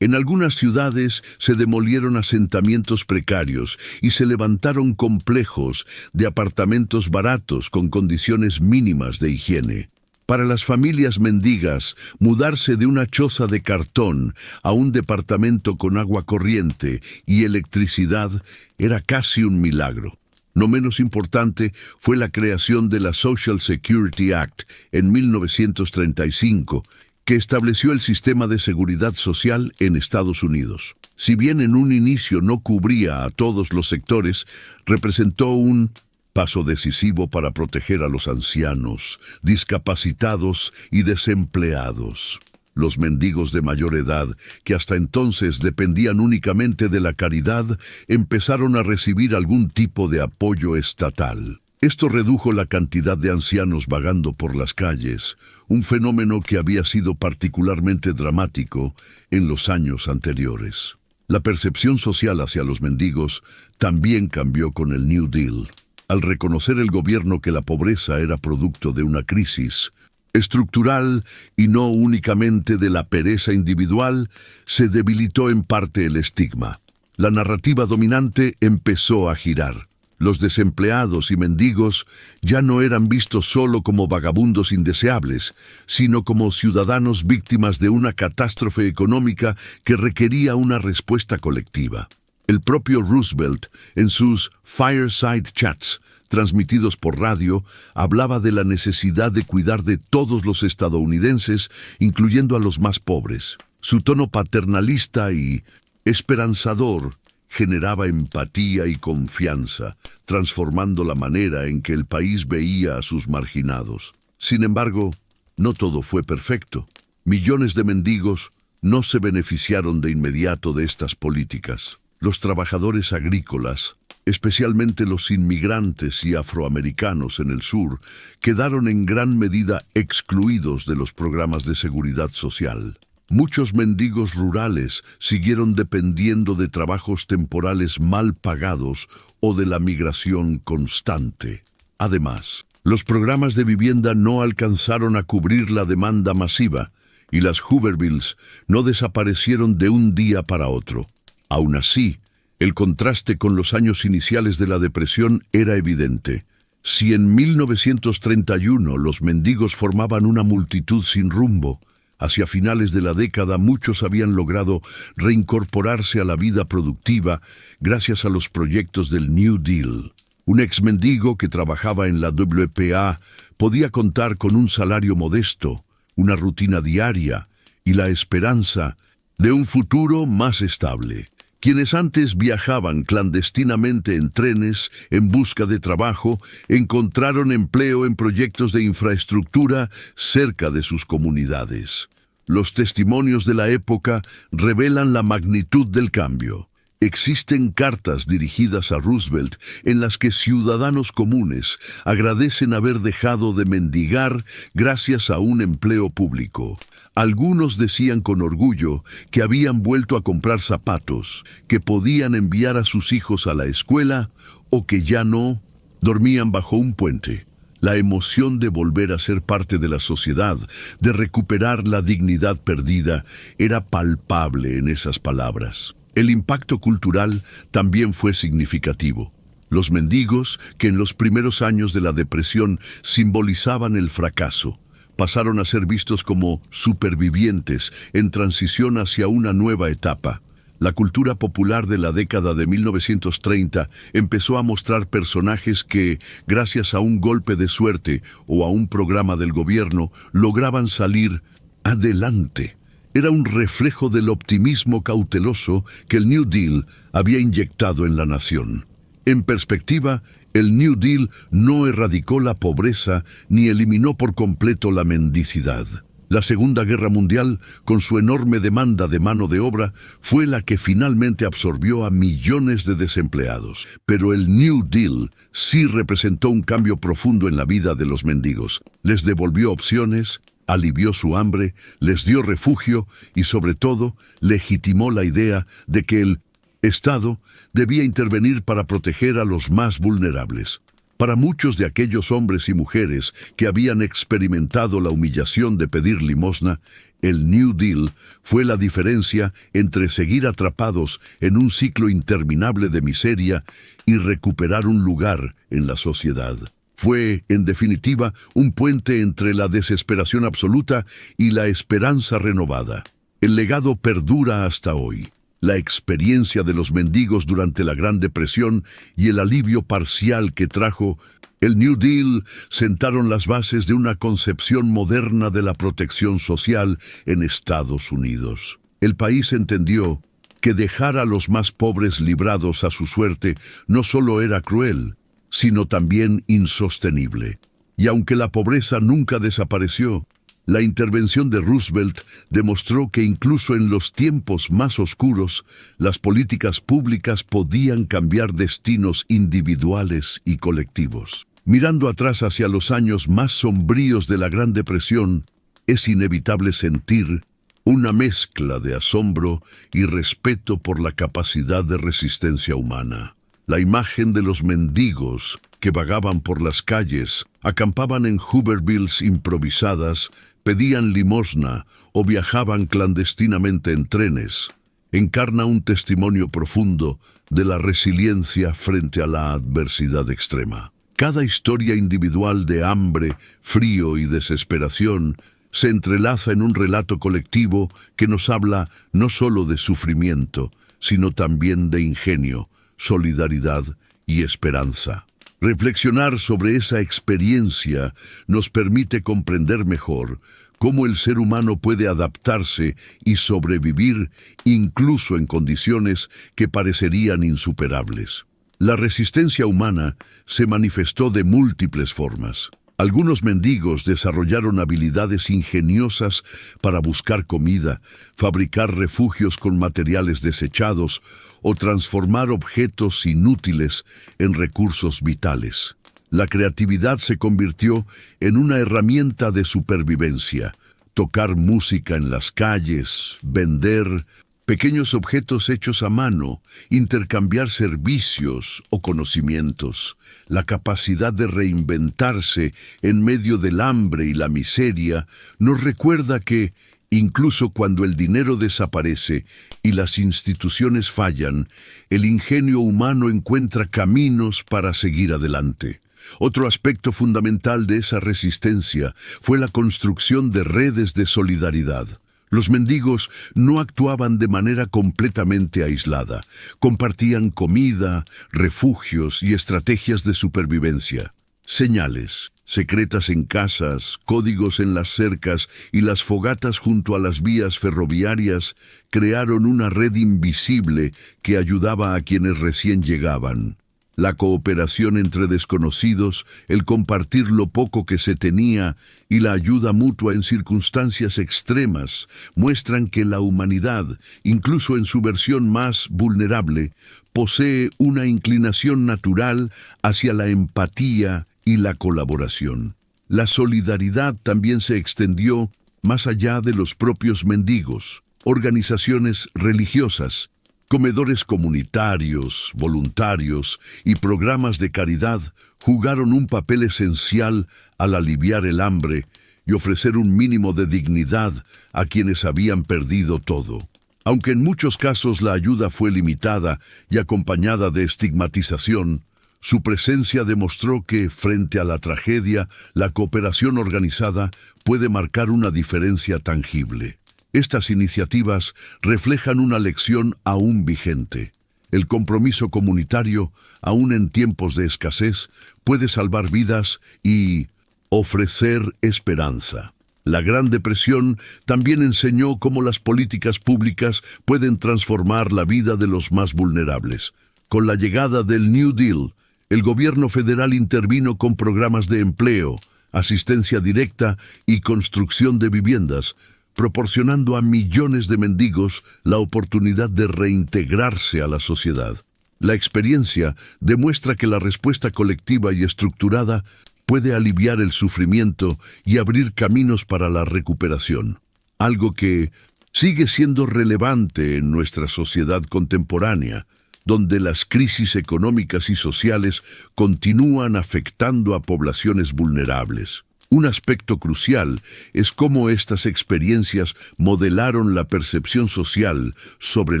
En algunas ciudades se demolieron asentamientos precarios y se levantaron complejos de apartamentos baratos con condiciones mínimas de higiene. Para las familias mendigas, mudarse de una choza de cartón a un departamento con agua corriente y electricidad era casi un milagro. No menos importante fue la creación de la Social Security Act en 1935, que estableció el sistema de seguridad social en Estados Unidos. Si bien en un inicio no cubría a todos los sectores, representó un paso decisivo para proteger a los ancianos, discapacitados y desempleados. Los mendigos de mayor edad, que hasta entonces dependían únicamente de la caridad, empezaron a recibir algún tipo de apoyo estatal. Esto redujo la cantidad de ancianos vagando por las calles, un fenómeno que había sido particularmente dramático en los años anteriores. La percepción social hacia los mendigos también cambió con el New Deal. Al reconocer el gobierno que la pobreza era producto de una crisis estructural y no únicamente de la pereza individual, se debilitó en parte el estigma. La narrativa dominante empezó a girar. Los desempleados y mendigos ya no eran vistos solo como vagabundos indeseables, sino como ciudadanos víctimas de una catástrofe económica que requería una respuesta colectiva. El propio Roosevelt, en sus Fireside Chats, transmitidos por radio, hablaba de la necesidad de cuidar de todos los estadounidenses, incluyendo a los más pobres. Su tono paternalista y esperanzador generaba empatía y confianza, transformando la manera en que el país veía a sus marginados. Sin embargo, no todo fue perfecto. Millones de mendigos no se beneficiaron de inmediato de estas políticas. Los trabajadores agrícolas, especialmente los inmigrantes y afroamericanos en el sur, quedaron en gran medida excluidos de los programas de seguridad social. Muchos mendigos rurales siguieron dependiendo de trabajos temporales mal pagados o de la migración constante. Además, los programas de vivienda no alcanzaron a cubrir la demanda masiva, y las Hoovervilles no desaparecieron de un día para otro. Aún así, el contraste con los años iniciales de la depresión era evidente. Si en 1931 los mendigos formaban una multitud sin rumbo, hacia finales de la década muchos habían logrado reincorporarse a la vida productiva gracias a los proyectos del New Deal. Un exmendigo que trabajaba en la WPA podía contar con un salario modesto, una rutina diaria y la esperanza de un futuro más estable. Quienes antes viajaban clandestinamente en trenes en busca de trabajo, encontraron empleo en proyectos de infraestructura cerca de sus comunidades. Los testimonios de la época revelan la magnitud del cambio. Existen cartas dirigidas a Roosevelt en las que ciudadanos comunes agradecen haber dejado de mendigar gracias a un empleo público. Algunos decían con orgullo que habían vuelto a comprar zapatos, que podían enviar a sus hijos a la escuela o que ya no dormían bajo un puente. La emoción de volver a ser parte de la sociedad, de recuperar la dignidad perdida, era palpable en esas palabras. El impacto cultural también fue significativo. Los mendigos, que en los primeros años de la depresión simbolizaban el fracaso, pasaron a ser vistos como supervivientes en transición hacia una nueva etapa. La cultura popular de la década de 1930 empezó a mostrar personajes que, gracias a un golpe de suerte o a un programa del gobierno, lograban salir adelante. Era un reflejo del optimismo cauteloso que el New Deal había inyectado en la nación. En perspectiva, el New Deal no erradicó la pobreza ni eliminó por completo la mendicidad. La Segunda Guerra Mundial, con su enorme demanda de mano de obra, fue la que finalmente absorbió a millones de desempleados. Pero el New Deal sí representó un cambio profundo en la vida de los mendigos. Les devolvió opciones, alivió su hambre, les dio refugio y, sobre todo, legitimó la idea de que el Estado debía intervenir para proteger a los más vulnerables. Para muchos de aquellos hombres y mujeres que habían experimentado la humillación de pedir limosna, el New Deal fue la diferencia entre seguir atrapados en un ciclo interminable de miseria y recuperar un lugar en la sociedad. Fue, en definitiva, un puente entre la desesperación absoluta y la esperanza renovada. El legado perdura hasta hoy. La experiencia de los mendigos durante la Gran Depresión y el alivio parcial que trajo el New Deal sentaron las bases de una concepción moderna de la protección social en Estados Unidos. El país entendió que dejar a los más pobres librados a su suerte no solo era cruel, sino también insostenible. Y aunque la pobreza nunca desapareció, la intervención de Roosevelt demostró que incluso en los tiempos más oscuros, las políticas públicas podían cambiar destinos individuales y colectivos. Mirando atrás hacia los años más sombríos de la Gran Depresión, es inevitable sentir una mezcla de asombro y respeto por la capacidad de resistencia humana. La imagen de los mendigos que vagaban por las calles, acampaban en Hoovervilles improvisadas, pedían limosna o viajaban clandestinamente en trenes, encarna un testimonio profundo de la resiliencia frente a la adversidad extrema. Cada historia individual de hambre, frío y desesperación se entrelaza en un relato colectivo que nos habla no solo de sufrimiento, sino también de ingenio, solidaridad y esperanza. Reflexionar sobre esa experiencia nos permite comprender mejor cómo el ser humano puede adaptarse y sobrevivir incluso en condiciones que parecerían insuperables. La resistencia humana se manifestó de múltiples formas. Algunos mendigos desarrollaron habilidades ingeniosas para buscar comida, fabricar refugios con materiales desechados o transformar objetos inútiles en recursos vitales. La creatividad se convirtió en una herramienta de supervivencia. Tocar música en las calles, vender pequeños objetos hechos a mano, intercambiar servicios o conocimientos. La capacidad de reinventarse en medio del hambre y la miseria nos recuerda que, Incluso cuando el dinero desaparece y las instituciones fallan, el ingenio humano encuentra caminos para seguir adelante. Otro aspecto fundamental de esa resistencia fue la construcción de redes de solidaridad. Los mendigos no actuaban de manera completamente aislada, compartían comida, refugios y estrategias de supervivencia. Señales secretas en casas, códigos en las cercas y las fogatas junto a las vías ferroviarias crearon una red invisible que ayudaba a quienes recién llegaban. La cooperación entre desconocidos, el compartir lo poco que se tenía y la ayuda mutua en circunstancias extremas muestran que la humanidad, incluso en su versión más vulnerable, posee una inclinación natural hacia la empatía y la colaboración. La solidaridad también se extendió más allá de los propios mendigos. Organizaciones religiosas, comedores comunitarios, voluntarios y programas de caridad jugaron un papel esencial al aliviar el hambre y ofrecer un mínimo de dignidad a quienes habían perdido todo. Aunque en muchos casos la ayuda fue limitada y acompañada de estigmatización, su presencia demostró que, frente a la tragedia, la cooperación organizada puede marcar una diferencia tangible. Estas iniciativas reflejan una lección aún vigente. El compromiso comunitario, aún en tiempos de escasez, puede salvar vidas y ofrecer esperanza. La Gran Depresión también enseñó cómo las políticas públicas pueden transformar la vida de los más vulnerables. Con la llegada del New Deal, el gobierno federal intervino con programas de empleo, asistencia directa y construcción de viviendas, proporcionando a millones de mendigos la oportunidad de reintegrarse a la sociedad. La experiencia demuestra que la respuesta colectiva y estructurada puede aliviar el sufrimiento y abrir caminos para la recuperación, algo que sigue siendo relevante en nuestra sociedad contemporánea, donde las crisis económicas y sociales continúan afectando a poblaciones vulnerables. Un aspecto crucial es cómo estas experiencias modelaron la percepción social sobre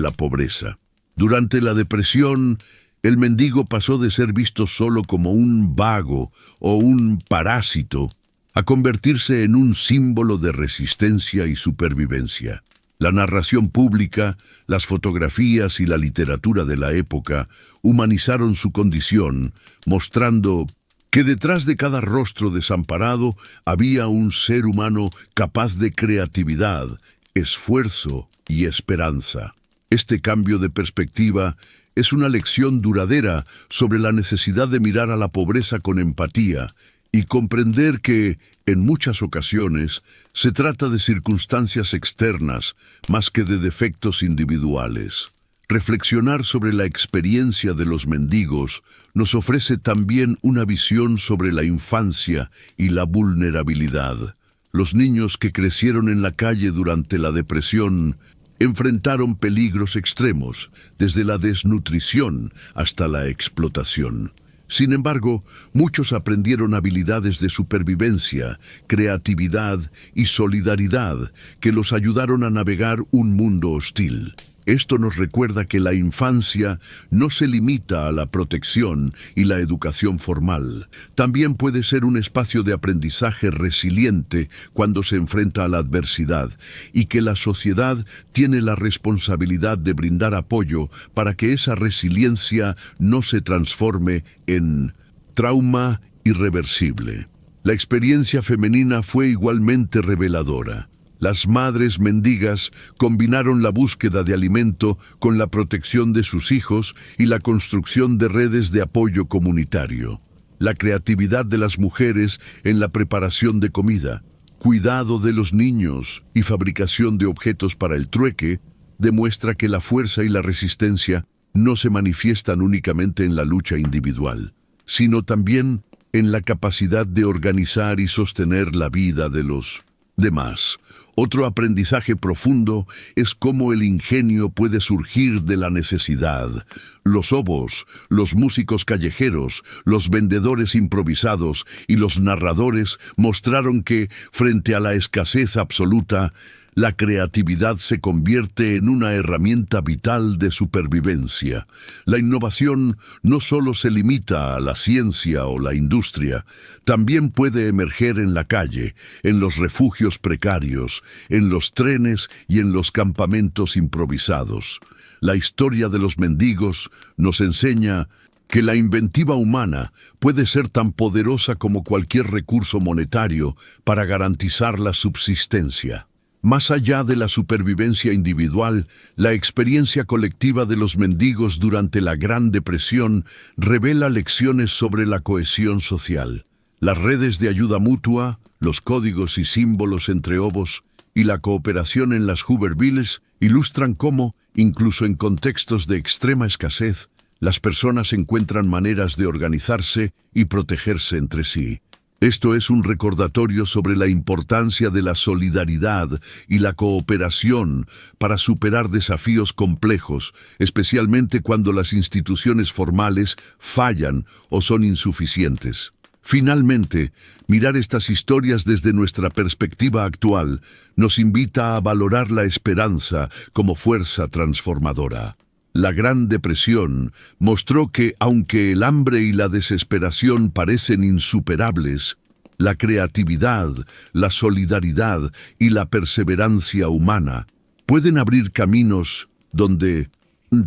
la pobreza. Durante la depresión, el mendigo pasó de ser visto solo como un vago o un parásito a convertirse en un símbolo de resistencia y supervivencia. La narración pública, las fotografías y la literatura de la época humanizaron su condición, mostrando que detrás de cada rostro desamparado había un ser humano capaz de creatividad, esfuerzo y esperanza. Este cambio de perspectiva es una lección duradera sobre la necesidad de mirar a la pobreza con empatía y comprender que, en muchas ocasiones, se trata de circunstancias externas más que de defectos individuales. Reflexionar sobre la experiencia de los mendigos nos ofrece también una visión sobre la infancia y la vulnerabilidad. Los niños que crecieron en la calle durante la depresión enfrentaron peligros extremos, desde la desnutrición hasta la explotación. Sin embargo, muchos aprendieron habilidades de supervivencia, creatividad y solidaridad que los ayudaron a navegar un mundo hostil. Esto nos recuerda que la infancia no se limita a la protección y la educación formal. También puede ser un espacio de aprendizaje resiliente cuando se enfrenta a la adversidad, y que la sociedad tiene la responsabilidad de brindar apoyo para que esa resiliencia no se transforme en trauma irreversible. La experiencia femenina fue igualmente reveladora. Las madres mendigas combinaron la búsqueda de alimento con la protección de sus hijos y la construcción de redes de apoyo comunitario. La creatividad de las mujeres en la preparación de comida, cuidado de los niños y fabricación de objetos para el trueque demuestra que la fuerza y la resistencia no se manifiestan únicamente en la lucha individual, sino también en la capacidad de organizar y sostener la vida de los demás. Otro aprendizaje profundo es cómo el ingenio puede surgir de la necesidad. Los obos, los músicos callejeros, los vendedores improvisados y los narradores mostraron que, frente a la escasez absoluta, La creatividad se convierte en una herramienta vital de supervivencia. La innovación no solo se limita a la ciencia o la industria, también puede emerger en la calle, en los refugios precarios, en los trenes y en los campamentos improvisados. La historia de los mendigos nos enseña que la inventiva humana puede ser tan poderosa como cualquier recurso monetario para garantizar la subsistencia. Más allá de la supervivencia individual, la experiencia colectiva de los mendigos durante la Gran Depresión revela lecciones sobre la cohesión social. Las redes de ayuda mutua, los códigos y símbolos entre obos y la cooperación en las Hoovervilles ilustran cómo, incluso en contextos de extrema escasez, las personas encuentran maneras de organizarse y protegerse entre sí. Esto es un recordatorio sobre la importancia de la solidaridad y la cooperación para superar desafíos complejos, especialmente cuando las instituciones formales fallan o son insuficientes. Finalmente, mirar estas historias desde nuestra perspectiva actual nos invita a valorar la esperanza como fuerza transformadora. La Gran Depresión mostró que, aunque el hambre y la desesperación parecen insuperables, la creatividad, la solidaridad y la perseverancia humana pueden abrir caminos donde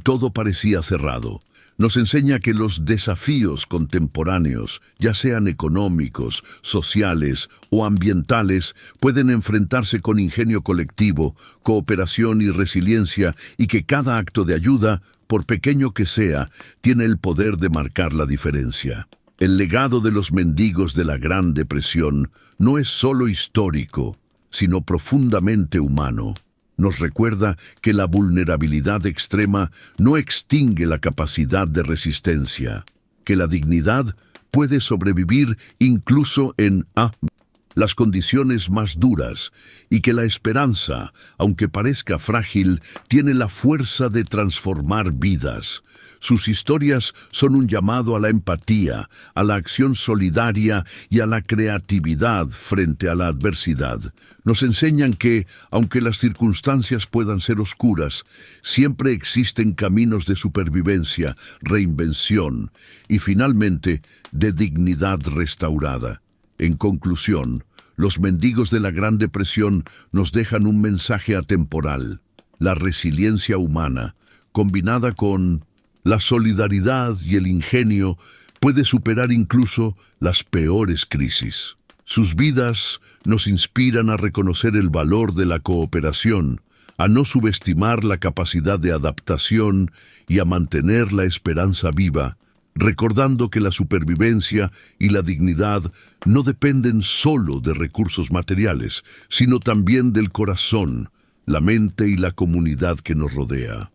todo parecía cerrado. Nos enseña que los desafíos contemporáneos, ya sean económicos, sociales o ambientales, pueden enfrentarse con ingenio colectivo, cooperación y resiliencia, y que cada acto de ayuda, por pequeño que sea, tiene el poder de marcar la diferencia. El legado de los mendigos de la Gran Depresión no es solo histórico, sino profundamente humano. Nos recuerda que la vulnerabilidad extrema no extingue la capacidad de resistencia, que la dignidad puede sobrevivir incluso en las condiciones más duras, y que la esperanza, aunque parezca frágil, tiene la fuerza de transformar vidas. Sus historias son un llamado a la empatía, a la acción solidaria y a la creatividad frente a la adversidad. Nos enseñan que, aunque las circunstancias puedan ser oscuras, siempre existen caminos de supervivencia, reinvención y, finalmente, de dignidad restaurada. En conclusión, los mendigos de la Gran Depresión nos dejan un mensaje atemporal. La resiliencia humana, combinada con la solidaridad y el ingenio, puede superar incluso las peores crisis. Sus vidas nos inspiran a reconocer el valor de la cooperación, a no subestimar la capacidad de adaptación y a mantener la esperanza viva, recordando que la supervivencia y la dignidad no dependen solo de recursos materiales, sino también del corazón, la mente y la comunidad que nos rodea.